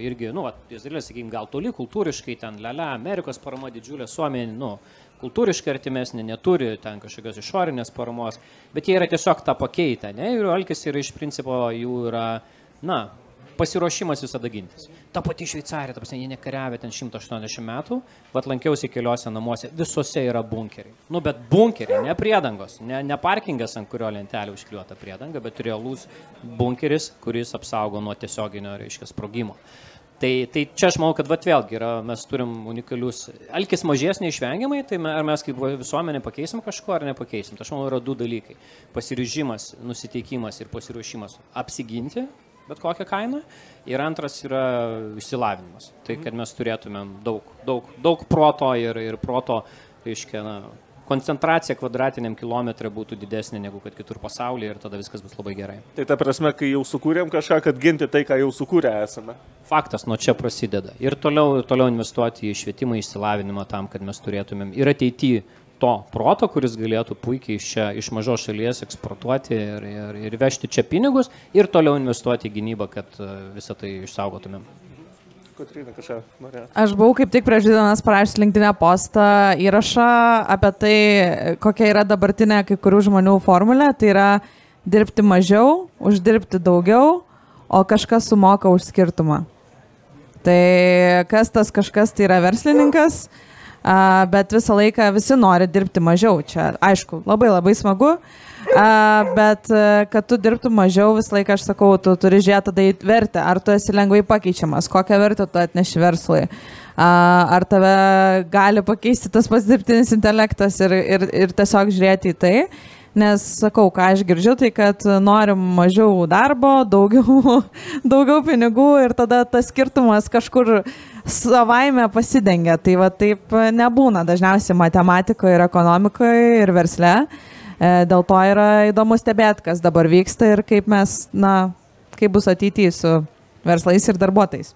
irgi, Izraelis, sakykime, gal toli kultūriškai, ten Amerikos parama didžiulė, Suomija, kultūriškai artimesnė, neturi ten kažkokios išorinės paramos, bet jie yra tiesiog tą pakeitę, ne? Ir alkis yra iš principo, jų yra, pasiruošimas visada gintis. Ta pati Šveicarija, ta prasme, jie nekariavė ten 180 metų, bet lankiausi keliose namuose, visose yra bunkeriai. Bet bunkeriai, ne priedangos, ne parkingas, ant kurio lentelė užkliuota priedanga, bet realus bunkeris, kuris apsaugo nuo tiesioginio, reiškia, sprogimo. Tai čia aš manau, kad vėlgi mes turim unikalius, alkis mažės neišvengiamai, tai ar mes kaip visuomenė pakeisim kažko ar nepakeisim. Tai aš manau, yra 2 dalykai. Pasiryžimas, nusiteikimas ir pasiruošimas apsiginti, bet kokią kainą. Ir antras yra išsilavinimas. Tai kad mes turėtumėm daug proto ir proto, reiškia, koncentracija kvadratiniam kilometrė būtų didesnė negu kad kitur pasaulyje ir tada viskas bus labai gerai. Tai ta prasme, kai jau sukūrėm kažką, kad ginti tai, ką jau sukūrę esame. Faktas, nuo čia prasideda. Ir toliau investuoti į švietimą, išsilavinimą tam, kad mes turėtumėm ir ateityje to proto, kuris galėtų puikiai iš mažos šalies eksportuoti ir vežti čia pinigus ir toliau investuoti į gynybą, kad visą tai išsaugotumėm. Kotryna, kažką norėjo. Aš buvau kaip tik prieš 2 dienas parašęs LinkedIn postą įrašą apie tai, kokia yra dabartinė kai kurių žmonių formulė. Tai yra dirbti mažiau, uždirbti daugiau, o kažkas sumoka už skirtumą. Tai kas tas kažkas, tai yra verslininkas. Bet visą laiką visi nori dirbti mažiau. Čia, aišku, labai smagu, bet kad tu dirbtum mažiau, visą laiką aš sakau, tu turi žiūrėti tada į vertę. Ar tu esi lengvai pakeičiamas, kokią vertę tu atneši verslui. Ar tave gali pakeisti tas pats dirbtinis intelektas ir tiesiog žiūrėti į tai. Nes, sakau, ką aš girdžiu, tai kad norim mažiau darbo, daugiau pinigų ir tada tas skirtumas kažkur savaime pasidengia. Tai taip nebūna dažniausiai matematikoje ir ekonomikoje ir versle. Dėl to yra įdomu stebėti, kas dabar vyksta ir kaip kaip bus ateityje su verslais ir darbuotojais.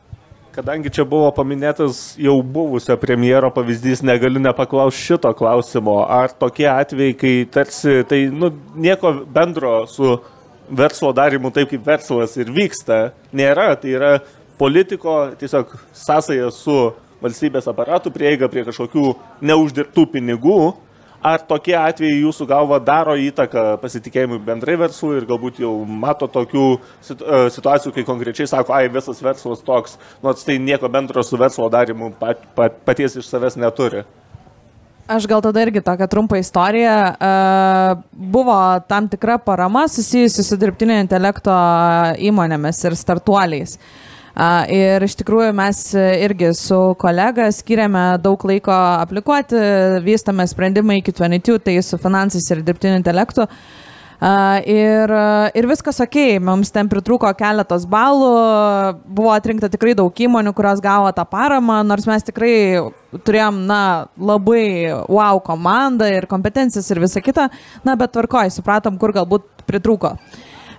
Kadangi čia buvo paminėtas jau buvusio premjero pavyzdys, negaliu nepaklausti šito klausimo. Ar tokie atvejai, kai tarsi tai nieko bendro su verslo darymu taip kaip verslas ir vyksta, nėra, tai yra politiko tiesiog sąsaja su valstybės aparatų, prieiga prie kažkokių neuždirbtų pinigų. Ar tokie atvejai jūsų galva daro įtaką pasitikėjimui bendrai verslui ir galbūt jau mato tokių situacijų, kai konkrečiai sako, visas verslas toks, nors tai nieko bendro su verslo darymu paties iš savęs neturi? Aš gal tada irgi tokią trumpą istoriją. Buvo tam tikra parama susijusi su dirbtinio intelekto įmonėmis ir startuoliais. Ir iš tikrųjų mes irgi su kolega skiriame daug laiko aplikuoti, vystame sprendimą iki 22, tai su finansais ir dirbtiniu intelektu. Ir viskas ok, mums ten pritrūko keletos balų, buvo atrinkta tikrai daug įmonių, kurios gavo tą paramą, nors mes tikrai turėjom labai wow komandą ir kompetencijas ir visą kitą, bet tvarkoj, supratom, kur galbūt pritrūko.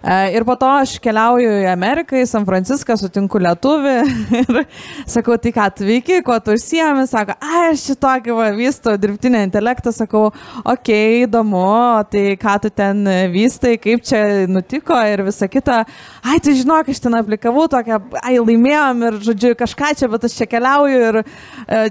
Ir po to aš keliauju į Ameriką, į San Franciską, sutinku lietuvį ir sakau, tai ką tu veiki, kuo tu užsiemi, sako, aš šitokį vystau dirbtinį intelektą, sakau, okei, įdomu, tai ką tu ten vystai, kaip čia nutiko ir visa kita. Tai žinok, aš ten aplikavau tokią, laimėjom ir, žodžiu, kažką čia, bet aš čia keliauju ir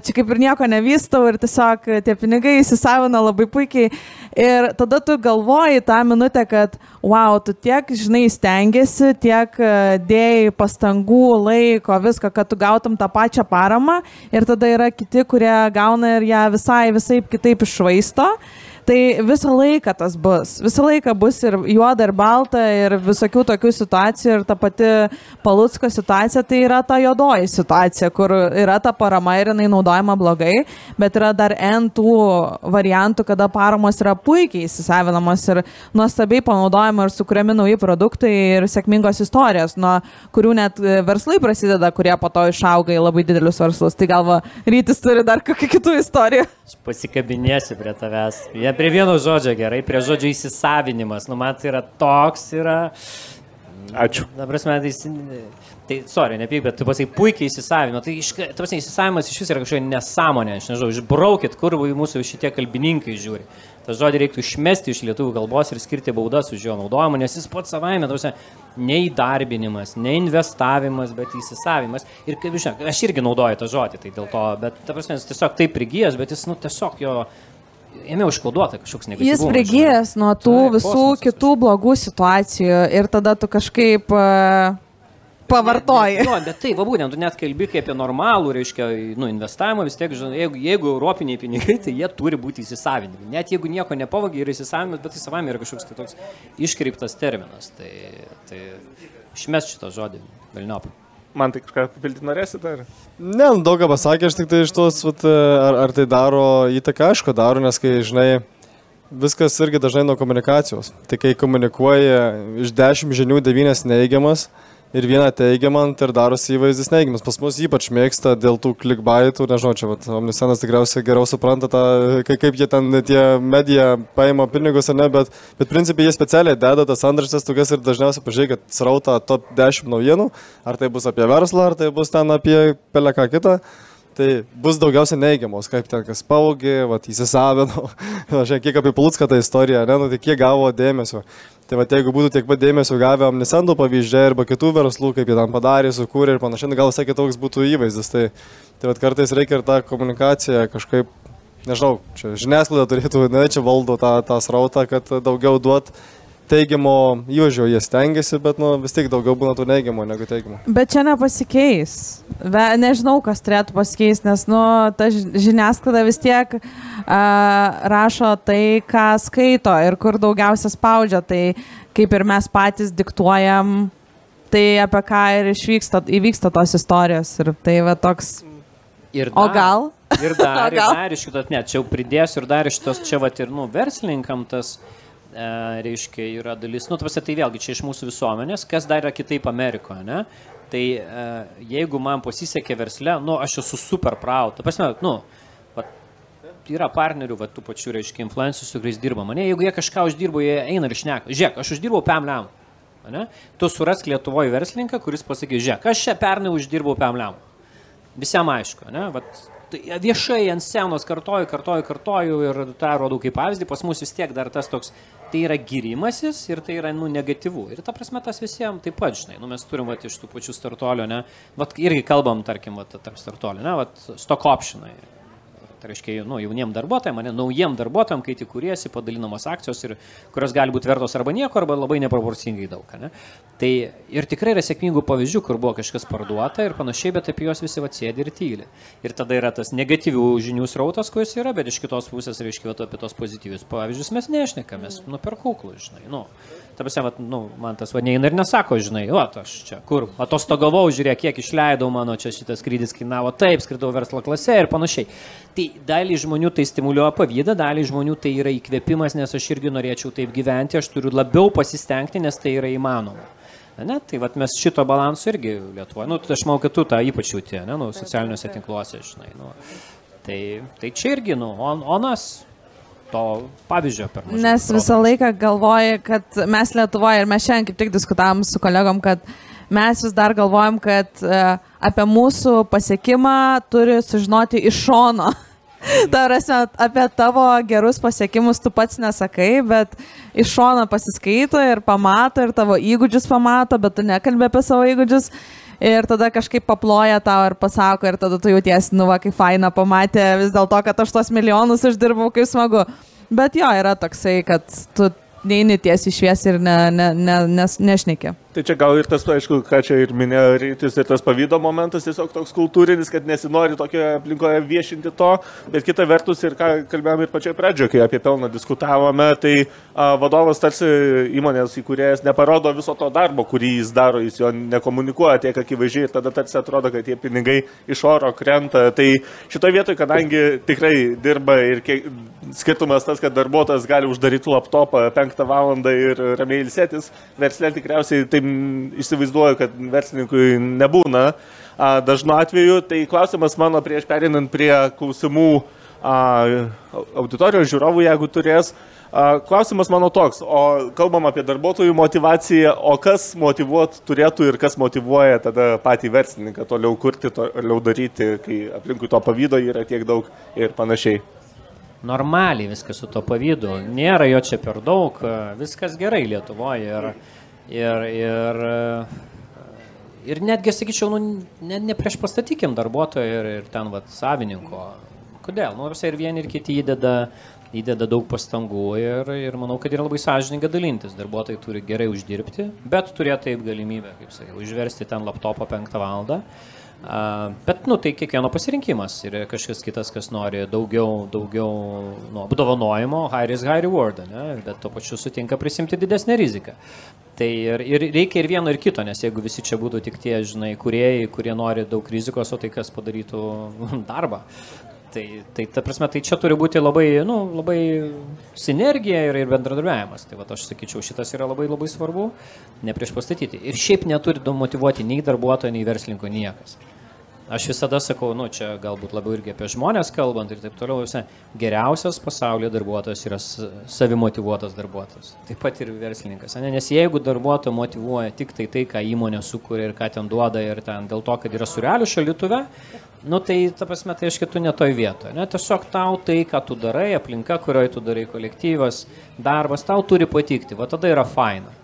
čia kaip ir nieko nevystau ir tiesiog tie pinigai įsisavina labai puikiai. Ir tada tu galvoji tą minutę, kad, wow, tu tiek, žinai, stengiasi, tiek dėjai pastangų, laiko, viską, kad tu gautum tą pačią paramą ir tada yra kiti, kurie gauna ir ją visai kitaip iššvaisto. Tai visą laiką tas bus. Visą laiką bus ir juoda, ir balta, ir visokių tokių situacijų. Ir ta pati Palucko situacija, tai yra ta juodoji situacija, kur yra ta parama ir jinai naudojama blogai, bet yra dar N tų variantų, kada paramos yra puikiai įsisavinamos ir nuostabiai panaudojama ir sukuriami nauji produktai ir sėkmingos istorijos, nuo kurių net verslai prasideda, kurie po to išauga į labai didelius verslus. Tai galva, Rytis turi dar kokių kitų istorijų. Aš pasikabinėsiu prie tavęs. Jie prie vieno žodžio gerai, prie žodžio įsisavinimas. Nu, man tai yra toks, yra... Ačiū. Dabar mes, tai, sorry, nepyk, bet tu pasakai, puikiai įsisavino. Tai, įsisavinimas iš vis yra kažkokia nesąmonė, aš nežinau, išbraukit, kur mūsų šitie kalbininkai žiūri. Tas žodį reiktų išmesti iš lietuvių kalbos ir skirti baudas už jo naudojimą, nes jis pats savaime, ne įdarbinimas, ne investavimas, bet įsisavimas. Ir kaip žinok, aš irgi naudoju tą žodį, tai dėl to, bet ta prasme, jis tiesiog taip prigijęs, bet jis, tiesiog jo ėmė užkoduoti kažkoks negatyvumas. Jis prigijęs nuo tų visų kitų blogų situacijų ir tada tu kažkaip pavartoji. Bet taip, būtent, tu net kalbi kaip apie normalų, reiškia, investavimą, vis tiek, jeigu europiniai pinigai, tai jie turi būti įsisavinami. Net jeigu nieko nepavagi yra įsisavinimas, bet įsisavinimas yra kažkoks tai toks iškreiptas terminas. Tai išmes šitą žodį, velniop. Man tai kažką papildyti norėsit dar? Ne, daug ką pasakė, aš tik tai iš tos, ar tai daro įtaką, aišku, daro, nes kai, žinai, viskas irgi dažnai nuo komunikacijos. Tai kai komunikuoji iš 10 žinių 9 neigiamas ir vieną teigiamą, tai ir darosi įvaizdis neigiamas. Pas mus ypač mėgsta dėl tų clickbaitų, nežinau, čia Omnisenas tikriausiai geriau supranta tą, kaip jie ten, tie medija paima pinigus, ne, bet principai jie specialiai deda tas antraštės tokias ir dažniausiai pažiūrėk, kad srauta top 10 naujienų, ar tai bus apie verslą, ar tai bus ten apie peleką kitą. Tai bus daugiausia neigiamos, kaip ten kas pavogė, įsisavino. Kiek apie Palucką tą istoriją, ne, tai kiek gavo dėmesio. Tai jeigu būtų tiek pat dėmesio gavę Omnisendo pavyzdžiai arba kitų verslų, kaip jie tam padarė, sukūrė ir panašiai, gal visai kitoks būtų įvaizdis. Tai kartais reikia ir tą komunikaciją kažkaip, nežinau, čia žiniasklaida turėtų, ne, čia valdo tą srautą, kad daugiau duot teigiamo įvažio, jie stengiasi, bet vis tiek daugiau būna tų neigiamo negu teigiamo. Bet čia nepasikeis. Nežinau, kas turėtų pasikeis, nes ta žiniasklaida vis tiek rašo tai, ką skaito ir kur daugiausia spaudžia. Tai kaip ir mes patys diktuojam, tai apie ką ir įvyksta tos istorijos. Ir tai toks... Ir dar, o gal? Ir dar iš kitos, ne, čia jau pridėsiu ir dar iš tos, čia ir verslininkam tas... reiškia, yra dalis, tai vėlgi čia iš mūsų visuomenės, kas dar yra kitaip Amerikoje, ne? Tai jeigu man pasisekė versle, aš esu super proud, yra partnerių, tų pačių, reiškia, influencerių, su kuriais dirba mane, jeigu jie kažką uždirbo, jie eina ir šneka, žiūrėk, aš uždirbau PMLM, ne? Tu surask Lietuvoje verslininką, kuris pasakė, žiūrėk, aš čia pernai uždirbau PMLM, visiems aišku, ne? Viešai ant scenos kartoju ir tą rodau kaip pavyzdį, pas mus vis tiek dar tas toks, tai yra gyrimasis ir tai yra, negatyvu. Ir ta prasme tas visiems taip pat, žinai, mes turim, iš tų pačių startuolio, ne, irgi kalbam, tarkim, tarp startuolio, ne, stock optionai. Tai reiškia, jauniem darbuotojam, naujiem darbuotojam, kai tik kuriesi, padalinamos akcijos, kurios gali būti vertos arba nieko, arba labai neproporcingai daug. Ne? Tai ir tikrai yra sėkmingų pavyzdžių, kur buvo kažkas parduota ir panašiai, bet apie juos visi atsėdi ir tyli. Ir tada yra tas negatyvių žinių srautas, kuris yra, bet iš kitos pusės reiškia apie tos pozityvius pavyzdžius mes nešnekamės, per kuklų, žinai. Ta prasme, man tas neina ir nesako, žinai, aš čia kur, atostogavau, žiūrėk, kiek išleidau, mano čia šitas skrydis kainavo taip, skridau verslo klase ir panašiai. Tai dalį žmonių tai stimuliuoja pavydą, dalį žmonių tai yra įkvėpimas, nes aš irgi norėčiau taip gyventi, aš turiu labiau pasistengti, nes tai yra įmanoma. Ne? Tai mes šito balanso irgi Lietuvoje, aš manau, kad tu tą ypač jauti, socialiniuose tinkluose, žinai. Tai čia irgi, onas. to pavyzdžio per mažai. Nes visą laiką galvoju, kad mes Lietuvoje, ir mes šiandien kaip tik diskutavom su kolegom, kad mes vis dar galvojam, kad apie mūsų pasiekimą turi sužinoti iš šono. Tarasi, apie tavo gerus pasiekimus tu pats nesakai, bet iš šono pasiskaito ir pamato, ir tavo įgūdžius pamato, bet tu nekalbė apie savo įgūdžius. Ir tada kažkaip paploja tau ir pasako, ir tada tu jautiesi, nu va, kaip faina pamatė vis dėlto, kad aš tos milijonus uždirbau, kaip smagu. Bet jo, yra toksai, kad tu neini tiesiai šviesi ir nešneki. Tai čia gal ir tas, aišku, ką čia ir minėjo Rytis, ir tas pavydo momentas, tiesiog toks kultūrinis, kad nesinori tokioje aplinkoje viešinti to, bet kita vertus ir ką kalbėjome ir pačioje pradžioje, kai apie pelną diskutavome, tai vadovas tarsi įmonės įkūrėjas neparodo viso to darbo, kurį jis daro, jis jo nekomunikuoja tiek akivaizdžiai ir tada tarsi atrodo, kad tie pinigai iš oro krenta. Tai šitoje vietoje, kadangi tikrai dirba ir skirtumas tas, kad darbuotojas gali uždaryti laptopą 5 valandą ir ramiai ilsėtis, verslė tikriausiai tai įsivaizduoju, kad verslininkui nebūna dažnu atveju. Tai klausimas mano prieš perinant prie klausimų auditorijos žiūrovų, jeigu turės. Klausimas mano toks, o kalbam apie darbuotojų motivaciją, o kas motyvuot turėtų ir kas motyvuoja tada patį verslininką toliau kurti, toliau daryti, kai aplinkui to pavydo yra tiek daug ir panašiai. Normaliai viskas su to pavydu, nėra jo čia per daug, viskas gerai Lietuvoje ir netgi, sakyčiau, ne prieš pastatykim darbuotojo ir ten vat savininko. Kodėl? Nu, visai ir vieni ir kiti įdeda daug pastangų ir manau, kad yra labai sąžininga dalintis. Darbuotojai turi gerai uždirbti, bet turėtų taip galimybę, kaip sakiau, užversti ten laptopą 5 valandą. Bet, nu, tai kiekvieno pasirinkimas ir kažkas kitas, kas nori daugiau apdovanojimo, high risk, high reward, ne? Bet tuo pačiu sutinka prisimti didesnę riziką. Tai ir reikia ir vieno ir kito, nes jeigu visi čia būtų tik tie, žinai, kūrėjai, kurie nori daug rizikos, o tai kas padarytų darbą. Tai ta prasme, tai čia turi būti labai sinergija ir bendradarbiavimas. Tai va, aš sakyčiau, šitas yra labai svarbu, ne prieš pastatyti. Ir šiaip neturi motyvuoti nei darbuotojo, nei verslininko niekas. Aš visada sakau, nu, čia galbūt labiau irgi apie žmonės kalbant ir taip toliau, geriausias pasaulyje darbuotojas yra savimotyvuotas darbuotojas. Taip pat ir verslininkas. Nes jeigu darbuotoją motyvuoja tik tai, ką įmonė sukuria ir ką ten duoda ir ten dėl to, kad yra surelių šaldytuve, nu, tai, ta prasme, tai aiškiai tu ne toj vietoje. Ne? Tiesiog tau tai, ką tu darai, aplinka, kurioje tu darai, kolektyvas, darbas, tau turi patikti. Va tada yra faina.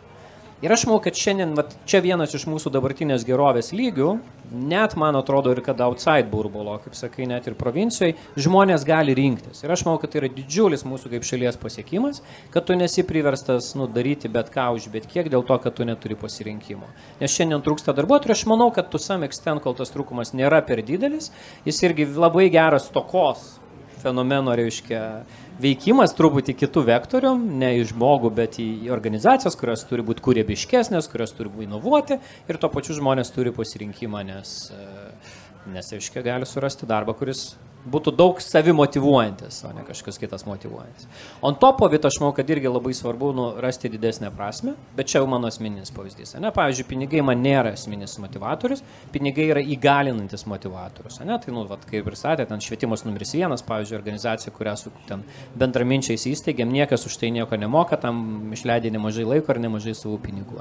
Ir aš manau, kad šiandien, va, čia vienas iš mūsų dabartinės gerovės lygių, net, man atrodo, ir kad outside burbulo, kaip sakai, net ir provincijoje, žmonės gali rinktis. Ir aš manau, kad tai yra didžiulis mūsų kaip šalies pasiekimas, kad tu nesi priverstas daryti bet ką už bet kiek dėl to, kad tu neturi pasirinkimo. Nes šiandien trūksta darbuotojų ir aš manau, kad to some extent, kol tas trūkumas nėra per didelis, jis irgi labai geras stokos fenomeno, reiškia, veikimas truputį kitų vektorių, ne į žmogų, bet į organizacijas, kurios turi būti kūrybiškesnės, kurios turi būti inovuoti ir to pačiu žmonės turi pasirinkimą, nes reiškia, gali surasti darbą, kuris būtų daug savimotyvuojantis, o ne kažkas kitas motyvuojantis. On top of it, aš manau, kad irgi labai svarbu rasti didesnę prasme, bet čia jau mano asmeninis pavyzdys. Pavyzdžiui, pinigai man nėra asmeninis motivatorius, pinigai yra įgalinantis motivatorius. Tai, kaip ir sakė, ten švietimas numeris 1, pavyzdžiui, organizacija, kurią su ten bendraminčiais įsteigėm, niekas už tai nieko nemoka, tam išleidė nemažai laiko ir nemažai savų pinigų.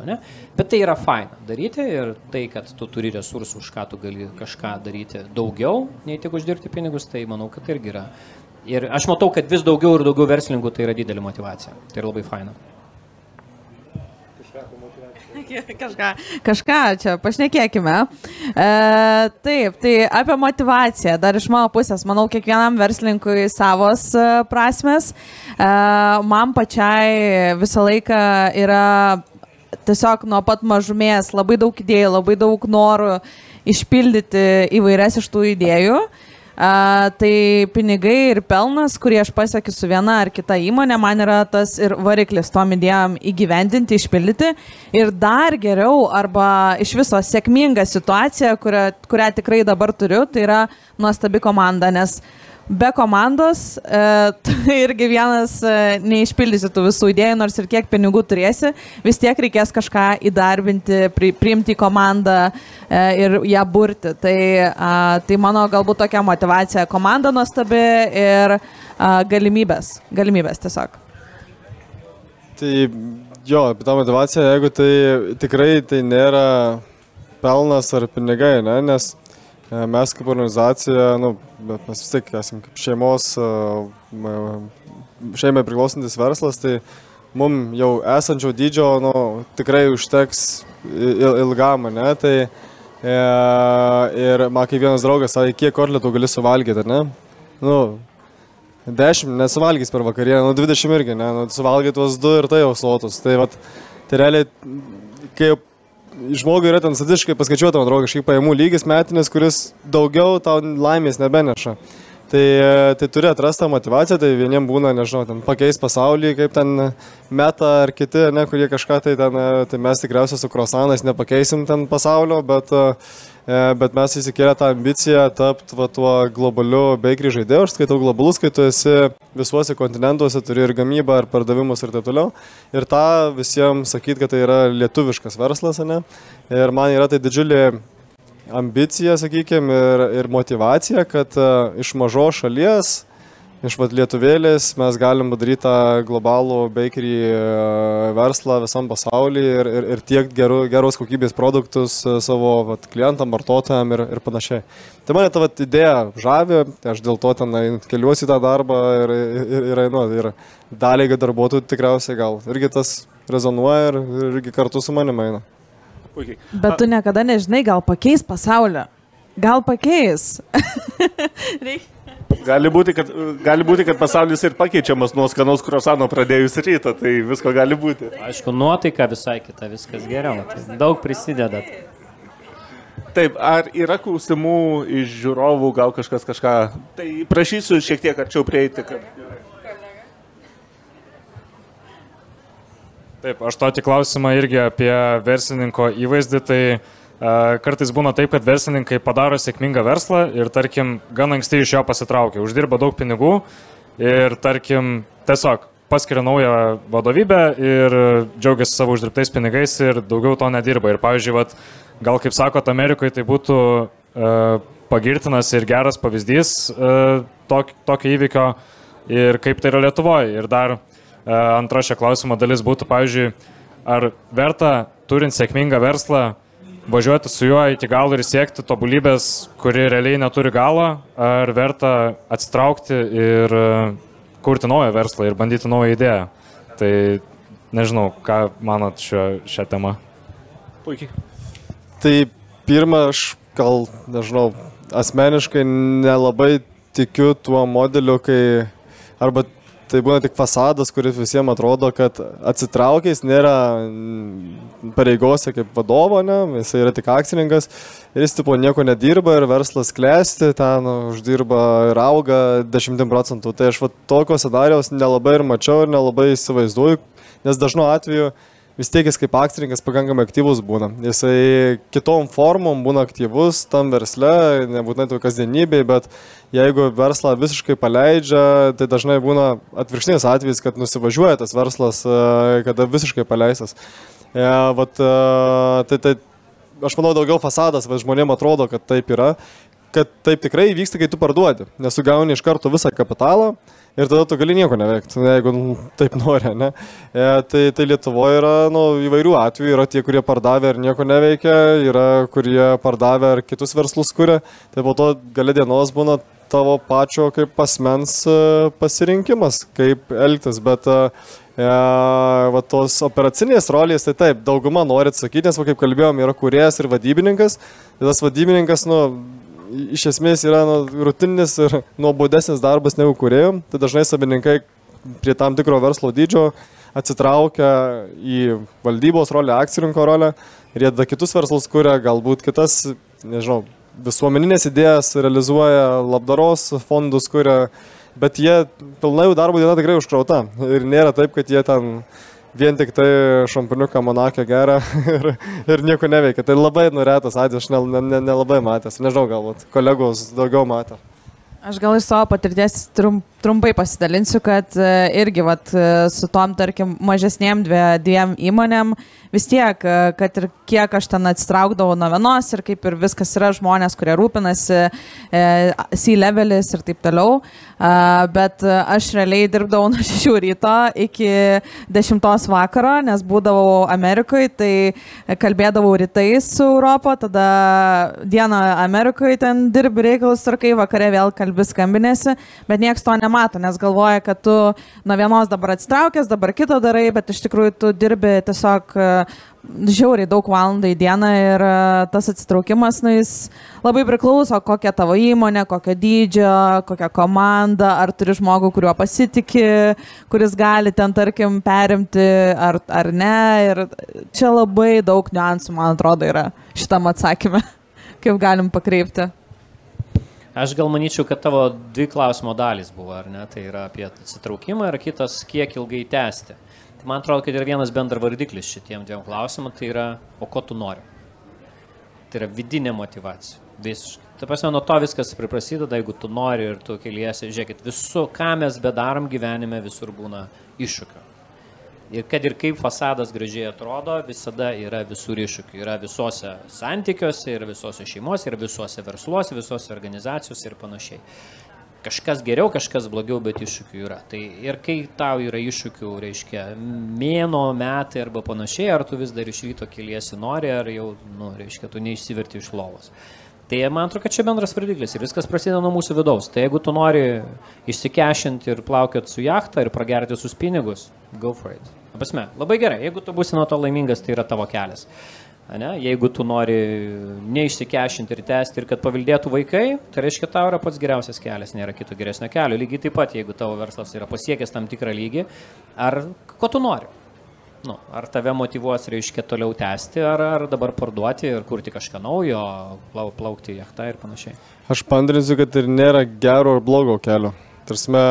Bet tai yra faina daryti ir tai, kad tu turi resursų, už ką tu gali kažką daryti daugiau, nei tik uždirbti pinigus, tai manau, kad irgi yra. Ir aš matau, kad vis daugiau ir daugiau verslininkų tai yra didelė motivacija. Tai yra labai faina. Kažką čia pašnekėkime. Taip, tai apie motivaciją. Dar iš mano pusės, manau, kiekvienam verslininkui savos prasmės. Man pačiai visą laiką yra tiesiog nuo pat mažumės labai daug idėjų, labai daug norų išpildyti įvairias iš tų idėjų. Tai pinigai ir pelnas, kurį aš pasiekiu su viena ar kita įmonė, man yra tas ir variklis tom idėjom įgyvendinti, išpildyti. Ir dar geriau, arba iš viso sėkminga situacija, kurią tikrai dabar turiu, tai yra nuostabi komanda, nes be komandos tai irgi vienas neišpildysi tų visų idėjų, nors ir kiek pinigų turėsi, vis tiek reikės kažką įdarbinti, priimti į komandą ir ją burti. Tai mano galbūt tokia motivacija, komanda nuostabi ir galimybės tiesiog. Tai jo, apie tą motivaciją, jeigu tai tikrai tai nėra pelnas ar pinigai, ne, nes mes kaip organizacija, bet mes vis tiek esame kaip šeimai priklausantis verslas, tai mums jau esančio dydžio tikrai užteks ilgam, ne, tai ir man kaip vienas draugas sakė, kiek kotletų gali suvalgyti, ne, 10 nesuvalgys per vakarienę, 20 irgi, ne, suvalgyti tuos 2 ir tai jau slotus, tai realiai, kai žmogui yra ten statistiškai paskaičiuota, man atrodo, kažkaip pajamų lygis metinis, kuris daugiau tau laimės nebeneša. Tai turi atrasti tą motivaciją, tai vieniem būna, nežinau, ten pakeis pasaulį, kaip ten Meta ar kiti, ne, kurie kažką tai ten, tai mes tikriausiai su croissantais nepakeisim ten pasaulio, bet mes įsikėlė tą ambiciją tapti tuo globaliu bakery žaidėju. Aš skaitau globalus, kai tu esi visuose kontinentuose, turi ir gamybą, ir pardavimus ir taip toliau. Ir tą visiems sakyti, kad tai yra lietuviškas verslas, ne? Ir man yra tai didžiulė ambicija, sakykime, ir motivacija, kad iš mažos šalies, iš lietuvėlės mes galim padaryti tą globalų bakery verslą visam pasaulyje ir tiekti geros kokybės produktus savo klientam, vartotojam ir panašiai. Tai mane ta idėja žavi, aš dėl to ten keliuosi tą darbą ir einu. Ir daliai darbuotojų tikriausiai gal irgi tas rezonuoja ir irgi kartu su manimi eina. Puikiai. Bet tu niekada nežinai, gal pakeis pasaulio. Gal pakeis. Gali būti, kad pasaulis ir pakeičiamas nuo skanaus croissano pradėjus rytą, tai visko gali būti. Aišku, nuotaika visai kita, viskas geriau, tai daug prisideda. Taip, ar yra klausimų iš žiūrovų, gal kažkas kažką? Tai prašysiu šiek tiek arčiau prieiti. Taip, aš tokį klausimą irgi apie verslininko įvaizdį, tai kartais būna taip, kad verslininkai padaro sėkmingą verslą ir, tarkim, gan anksti iš jo pasitraukia, uždirba daug pinigų ir, tarkim, tiesiog paskiria naują vadovybę ir džiaugiasi savo uždirbtais pinigais ir daugiau to nedirba. Ir, pavyzdžiui, gal kaip sakot, Amerikoje tai būtų pagirtinas ir geras pavyzdys tokio įvykio ir kaip tai yra Lietuvoje. Ir dar antra šio klausimo dalis būtų, pavyzdžiui, ar verta, turint sėkmingą verslą, važiuoti su juo iki galo ir siekti tobulybės, kuri realiai neturi galo, ar verta atsitraukti ir kurti naują verslą ir bandyti naują idėją. Tai nežinau, ką manot šią temą. Puikiai. Tai pirmą, aš gal, nežinau, asmeniškai nelabai tikiu tuo modeliu, kai arba tai būna tik fasadas, kuris visiems atrodo, kad atsitraukęs nėra pareigose kaip vadovo, ne? Jis yra tik akcininkas ir jis tipo nieko nedirba ir verslas klesti, ten uždirba ir auga 10%. Tai aš tokio scenarijaus nelabai ir mačiau ir nelabai įsivaizduoju, nes dažnu atveju vis tiek jis kaip akcininkas pakankamai aktyvus būna. Jisai kitom formom būna aktyvus tam versle, nebūtinai to kasdienybėj, bet jeigu verslą visiškai paleidžia, tai dažnai būna atvirkštinis atvejis, kad nusivažiuoja tas verslas, kada visiškai paleistas. Tai aš manau daugiau fasadas, žmonėms atrodo, kad taip yra, kad taip tikrai vyksta, kai tu parduodi, nes tu gauni iš karto visą kapitalą ir tada tu gali nieko neveikti, jeigu taip nori, ne? Tai Lietuvoje yra įvairių atvejų, yra tie, kurie pardavė ir nieko neveikia, yra, kurie pardavė ir kitus verslus kuria, tai po to gali dienos būna tavo pačio kaip asmens pasirinkimas, kaip elgtis, bet tos operacinės rolės, tai taip, dauguma nori atsakyti, nes, kaip kalbėjom, yra kūrėjas ir vadybininkas, tai tas vadybininkas, iš esmės yra rutininis ir nuobodesnis darbas negu kūrėjom, tai dažnai savininkai prie tam tikro verslo dydžio atsitraukia į valdybos rolę, akcininko rolę ir jie tada kitus verslus kuria, galbūt kitas, nežinau, visuomeninės idėjas realizuoja, labdaros fondus kuria, bet jie pilnai jų darbo diena tikrai užkrauta ir nėra taip, kad jie ten vien tik tai šampaniuką Monake geria ir nieko neveikia. Tai labai nuretas atvejis, aš nelabai matęs. Nežinau, galbūt kolegos daugiau matė. Aš gal iš savo patirties trumpai pasidalinsiu, kad irgi su tom, tarkim, mažesnėm dviem įmonėm vis tiek, kad ir kiek aš ten atsitraukdavau nuo vienos ir kaip ir viskas yra žmonės, kurie rūpinasi, C-levelis ir taip toliau, bet aš realiai dirbdavau nuo 6 ryto iki 10 vakaro, nes būdavau Amerikoje, tai kalbėdavau rytais su Europą, tada dieną Amerikoje ten dirbi reikalus tvarkai, vakare vėl kalbi skambinėsi, bet nieks to nemato, nes galvoja, kad tu nuo vienos dabar atsitraukęs, dabar kito darai, bet iš tikrųjų tu dirbi tiesiog žiauriai daug valandų į dieną ir tas atsitraukimas, jis labai priklauso, kokia tavo įmonė, kokio dydžio, kokia komanda, ar turi žmogų, kuriuo pasitiki, kuris gali ten, tarkim, perimti ar ne. Ir čia labai daug niuansų, man atrodo, yra šitam atsakymė, kaip galim pakreipti. Aš gal manyčiau, kad tavo 2 klausimo dalys buvo, ar ne? Tai yra apie atsitraukimą ir kitas, kiek ilgai tęsti. Man atrodo, kad yra vienas bendra vardiklis šitiem 2 klausimam, tai yra, o ko tu nori. Tai yra vidinė motivacija. Visiškai. Tai prasme, nuo to viskas priprasideda, jeigu tu nori ir tu keliesi, žiūrėkit, ką mes bedarom gyvenime, visur būna iššūkio. Ir kad ir kaip fasadas gražiai atrodo, visada yra visur iššūkių. Yra visose santykiuose, ir visose šeimose, ir visose versluose, visose organizacijose ir panašiai. Kažkas geriau, kažkas blogiau, bet iššūkių yra. Tai ir kai tau yra iššūkių, reiškia, mėno, metai arba panašiai, ar tu vis dar iš ryto keliesi nori, ar jau, reiškia, tu neišsiverti iš lovos. Tai man atrodo, kad čia bendras vardiklis ir viskas prasideda nuo mūsų vidaus. Tai jeigu tu nori išsikešinti ir plaukioti su jachta ir pragerti visus pinigus, go for it. Pasme, labai gerai, jeigu tu būsi nuo to laimingas, tai yra tavo kelias. Ne? Jeigu tu nori neišsikešinti ir tęsti ir kad paveldėtų vaikai, tai reiškia, tau yra pats geriausias kelias, nėra kito geresnio kelio. Lygiai taip pat, jeigu tavo verslas yra pasiekęs tam tikrą lygį, ar ko tu nori? Ar tave motyvuos, reiškia, toliau tęsti, ar dabar parduoti ir kurti kažką naujo, plaukti jachtą ir panašiai. Aš paantrinsiu, kad ir nėra gero ar blogo kelio. Tarsime,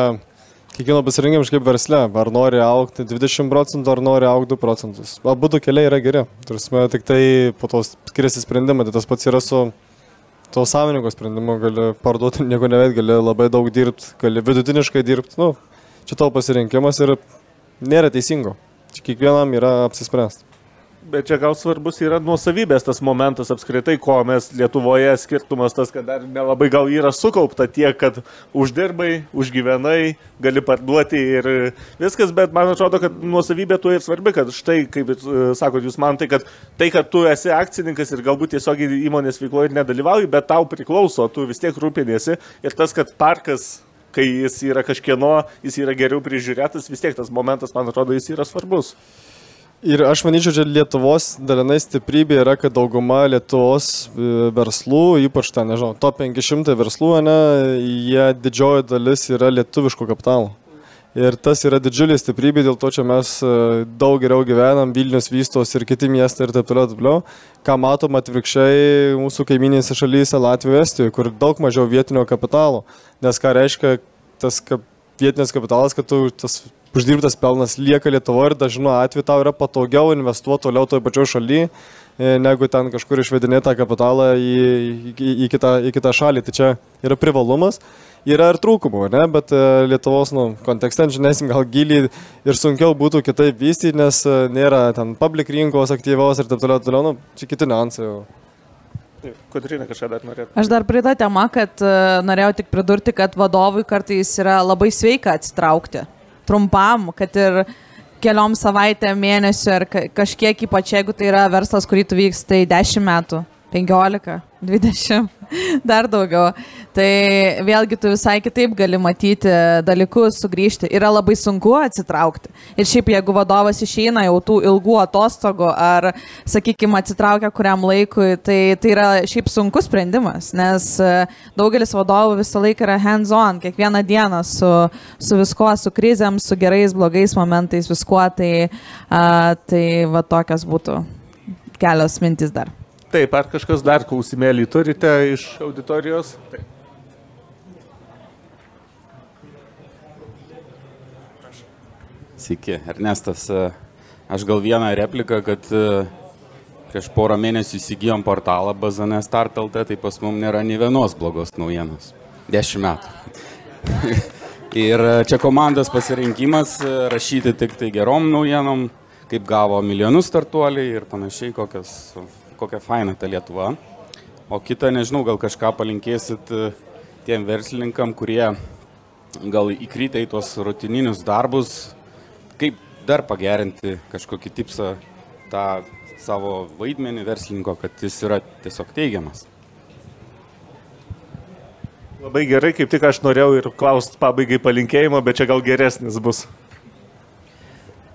kiekvieno pasirinkimas kaip versle, ar nori augti 20%, ar nori augti 2%. Abudu keliai yra geri. Tarsime, tik tai po to skiriasi sprendimai, tai tas pats yra su to savininko sprendimu, gali parduoti, nieko neveit, gali labai daug dirbti, gali vidutiniškai dirbti. Čia tavo pasirinkimas ir nėra teisingo. Čia kiekvienam yra apsispręsti. Bet čia gal svarbus yra nuosavybės tas momentas apskritai, ko mes Lietuvoje skirtumas tas, kad dar nelabai gal yra sukaupta tiek, kad uždirbai, užgyvenai, gali parduoti ir viskas, bet man atrodo, kad nuosavybė tuo ir svarbi, kad štai, kaip sakot jūs man, tai, kad tu esi akcininkas ir galbūt tiesiog įmonės veikloje nedalyvauji, bet tau priklauso, tu vis tiek rūpinėsi ir tas, kad parkas, kai jis yra kažkieno, jis yra geriau prižiūrėtas, vis tiek tas momentas, man atrodo, jis yra svarbus. Ir aš manyčiau, čia Lietuvos dalinai stiprybė yra, kad dauguma Lietuvos verslų, ypač ten, nežinau, top 500 verslų, jie didžioji dalis yra lietuviško kapitalo. Ir tas yra didžiulė stiprybė, dėl to čia mes daug geriau gyvenam, Vilnius vystos ir kiti miestai ir taip toliau. Ką matom atvirkščiai mūsų kaiminėse šalyse Latvijoje, Estijoje, kur daug mažiau vietinio kapitalo. Nes ką reiškia tas vietinis kapitalas, kad tu tas uždirbtas pelnas lieka Lietuvoje ir dažnu atveju tau yra patogiau investuoti toliau toje pačioje šalyje, negu ten kažkur išvedinėti tą kapitalą į kitą šalį. Tai čia yra privalumas. Yra ir trūkumų, bet Lietuvos kontekste, žinėsim, gal giliai ir sunkiau būtų kitaip vystyti, nes nėra ten public rinkos aktyvios ir taip toliau, čia kiti niuansai. Kotryna kažką dar norėtų. Aš dar prie tą temą, kad norėjau tik pridurti, kad vadovui kartais yra labai sveika atsitraukti trumpam, kad ir keliom savaitėm, mėnesių ar kažkiek, ypač jeigu tai yra verslas, kurį tu vyks, tai 10 metų. 15, 20, dar daugiau. Tai vėlgi tu visai kitaip gali matyti dalykus, sugrįžti. Yra labai sunku atsitraukti. Ir šiaip jeigu vadovas išeina jau tų ilgų atostogų ar, sakykime, atsitraukia kuriam laikui, tai yra šiaip sunkus sprendimas, nes daugelis vadovų visą laiką yra hands-on, kiekvieną dieną su viskuo, su krizėm, su gerais, blogais momentais, viskuo. Tai va tokios būtų kelios mintis dar. Taip, ar kažkas dar klausimėlį turite iš auditorijos? Taip. Sveiki, Ernestas. Aš gal vieną repliką, kad prieš porą mėnesių įsigijom portalą BZN Start.lt, tai pas mums nėra nei vienos blogos naujienos. 10 metų. Ir čia komandos pasirinkimas rašyti tik tai gerom naujienom, kaip gavo milijonus startuoliai ir panašiai, kokia faina ta Lietuva. O kita, nežinau, gal kažką palinkėsit tiem verslininkam, kurie gal įkrytę į tuos rutininius darbus, kaip dar pagerinti kažkokį tipsą tą savo vaidmenį verslininko, kad jis yra tiesiog teigiamas. Labai gerai, kaip tik aš norėjau ir klausti pabaigai palinkėjimo, bet čia gal geresnis bus.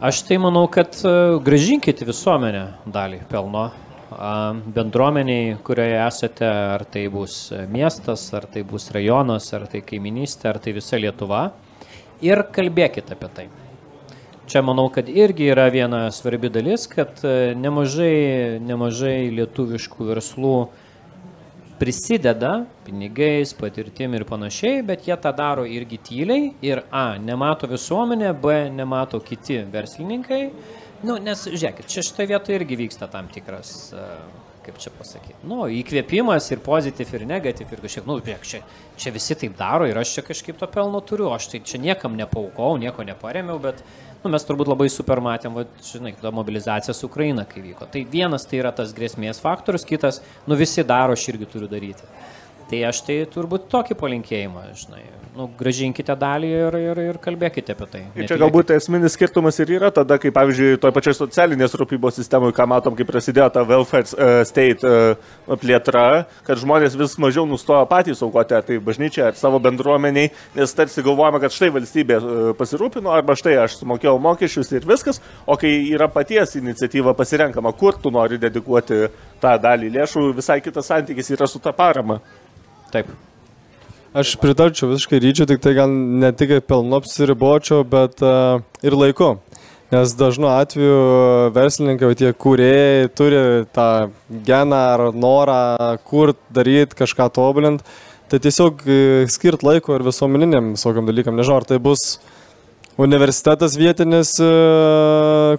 Aš tai manau, kad grąžinkite visuomenę dalį pelno. Bendruomeniai, kurioje esate, ar tai bus miestas, ar tai bus rajonas, ar tai kaiminystė, ar tai visa Lietuva. Ir kalbėkite apie tai. Čia manau, kad irgi yra viena svarbi dalis, kad nemažai lietuviškų verslų prisideda pinigais, patirtim ir panašiai, bet jie tą daro irgi tyliai ir nemato visuomenė, nemato kiti verslininkai. Nes, žiūrėkit, čia šitoje vietoje irgi vyksta tam tikras, kaip čia pasakyti, įkvėpimas ir pozityv ir negatyv ir kažkiek, čia visi taip daro ir aš čia kažkaip to pelno turiu, aš tai čia niekam nepaukau, nieko neparemiau, bet mes turbūt labai super matėm, ta mobilizacija su Ukraina, kai vyko. Tai vienas tai yra tas grėsmės faktorius, kitas, visi daro, aš irgi turiu daryti. Tai aš tai turbūt tokį palinkėjimą, gražinkite dalį ir kalbėkite apie tai. Ir čia galbūt esminis skirtumas ir yra tada, kai pavyzdžiui, toj pačioj socialinės rūpybos sistemoje, ką matom, kai prasidėjo ta welfare state plėtra, kad žmonės vis mažiau nustojo patys aukoti, ar tai bažnyčia, ar savo bendruomeniai, nes tarsi galvojame, kad štai valstybė pasirūpino, arba štai aš sumokėjau mokesčius ir viskas, o kai yra paties iniciatyva pasirenkama, kur tu nori dedikuoti tą dalį lėšų, visai kitas santykis yra su ta parama. Taip. Aš pritarčiau visiškai Ryčiui, tik tai gal ne tik pelnu apsiribočiau, bet ir laiku. Nes dažnu atveju verslininkai, tie kūrėjai turi tą geną ar norą kurt, daryti, kažką tobulinti. Tai tiesiog skirt laiko ir visuomeniniam visokiam dalykam. Nežinau, ar tai bus universitetas vietinis,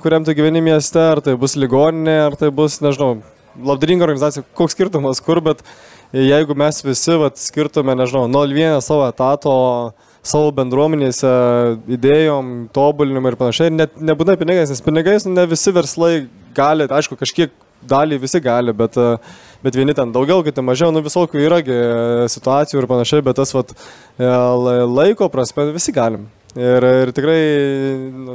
kuriam tu gyveni mieste, ar tai bus ligoninė, ar tai bus, nežinau, labdaringa organizacija, koks skirtumas kur, bet jeigu mes visi skirtume, nežinau, 0,1 savo etato, savo bendruomenėse, idėjom, tobulinimui ir panašiai, net nebūna pinigais, nes pinigais ne visi verslai gali, aišku, kažkiek dalį visi gali, bet vieni ten daugiau, kiti mažiau, visokių yragi situacijų ir panašiai, bet tas laiko prasme visi galim. Ir tikrai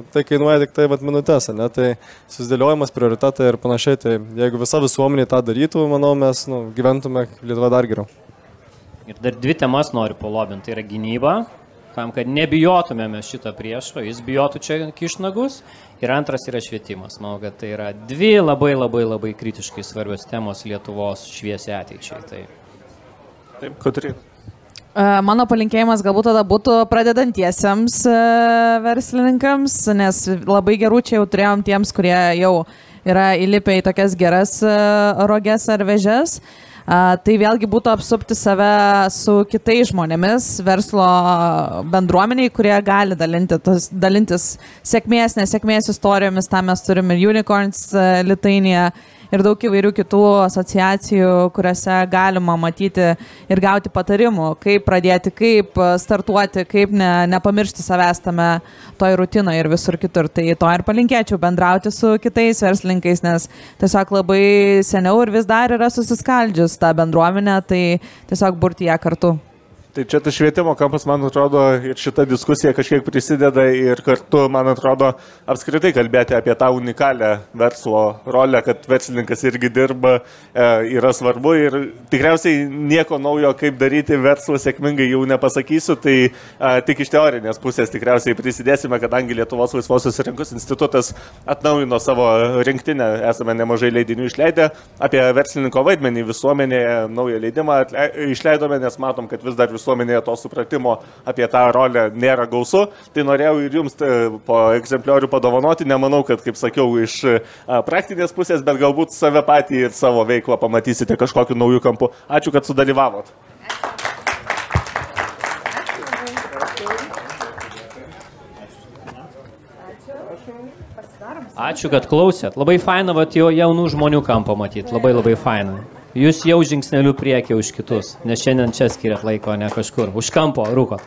tai kainuoja tik tai minutės, tai susidėliojimas, prioritetai ir panašiai. Tai jeigu visa visuomenė tą darytų, manau, mes gyventume Lietuvoje dar geriau. Ir dar dvi temas noriu palobinti. Tai yra gynyba, tam, kad nebijotumėme šitą priešo, jis bijotų čia kišnagus. Ir antras yra švietimas. Manau, kad tai yra dvi labai kritiškai svarbios temos Lietuvos šviesiai ateičiai. Taip, Kotryna. Mano palinkėjimas galbūt tada būtų pradedantiesiems verslininkams, nes labai gerų čia jau turėjom tiems, kurie jau yra įlipę į tokias geras roges ar vežes. Tai vėlgi būtų apsupti save su kitais žmonėmis, verslo bendruomeniai, kurie gali dalintis sėkmės, nesėkmės istorijomis. Tam mes turime ir Unicorns Litainia ir daug įvairių kitų asociacijų, kuriuose galima matyti ir gauti patarimų, kaip pradėti, kaip startuoti, kaip nepamiršti savęs tame toj rutinoje ir visur kitur. Tai to ir palinkėčiau, bendrauti su kitais verslininkais, nes tiesiog labai seniau ir vis dar yra susiskaldžius tą bendruomenę, tai tiesiog burti ją kartu. Tai čia tas švietimo kampas, man atrodo, ir šita diskusija kažkiek prisideda ir kartu, man atrodo, apskritai kalbėti apie tą unikalią verslo rolę, kad verslininkas irgi dirba, yra svarbu ir tikriausiai nieko naujo, kaip daryti verslą sėkmingai jau nepasakysiu, tai tik iš teorinės pusės tikriausiai prisidėsime, kadangi Lietuvos laisvosios rinkos institutas atnaujino savo rinktinę, esame nemažai leidinių išleidę apie verslininko vaidmenį visuomenėje, naują leidimą išleidome, nes matom, kad vis dar visuomenėje to supratimo apie tą rolę nėra gausu, tai norėjau ir jums po egzempliorių padovanoti, nemanau, kad, kaip sakiau, iš praktinės pusės, bet galbūt save patį ir savo veiklą pamatysite kažkokiu naujų kampu. Ačiū, kad sudalyvavot. Ačiū, kad klausėt. Labai faina, jaunų žmonių kampą matyti. Labai faina. Jūs jau žingsneliu priekį už kitus, nes šiandien čia skiriat laiko, ne kažkur. Už kampo rūkot.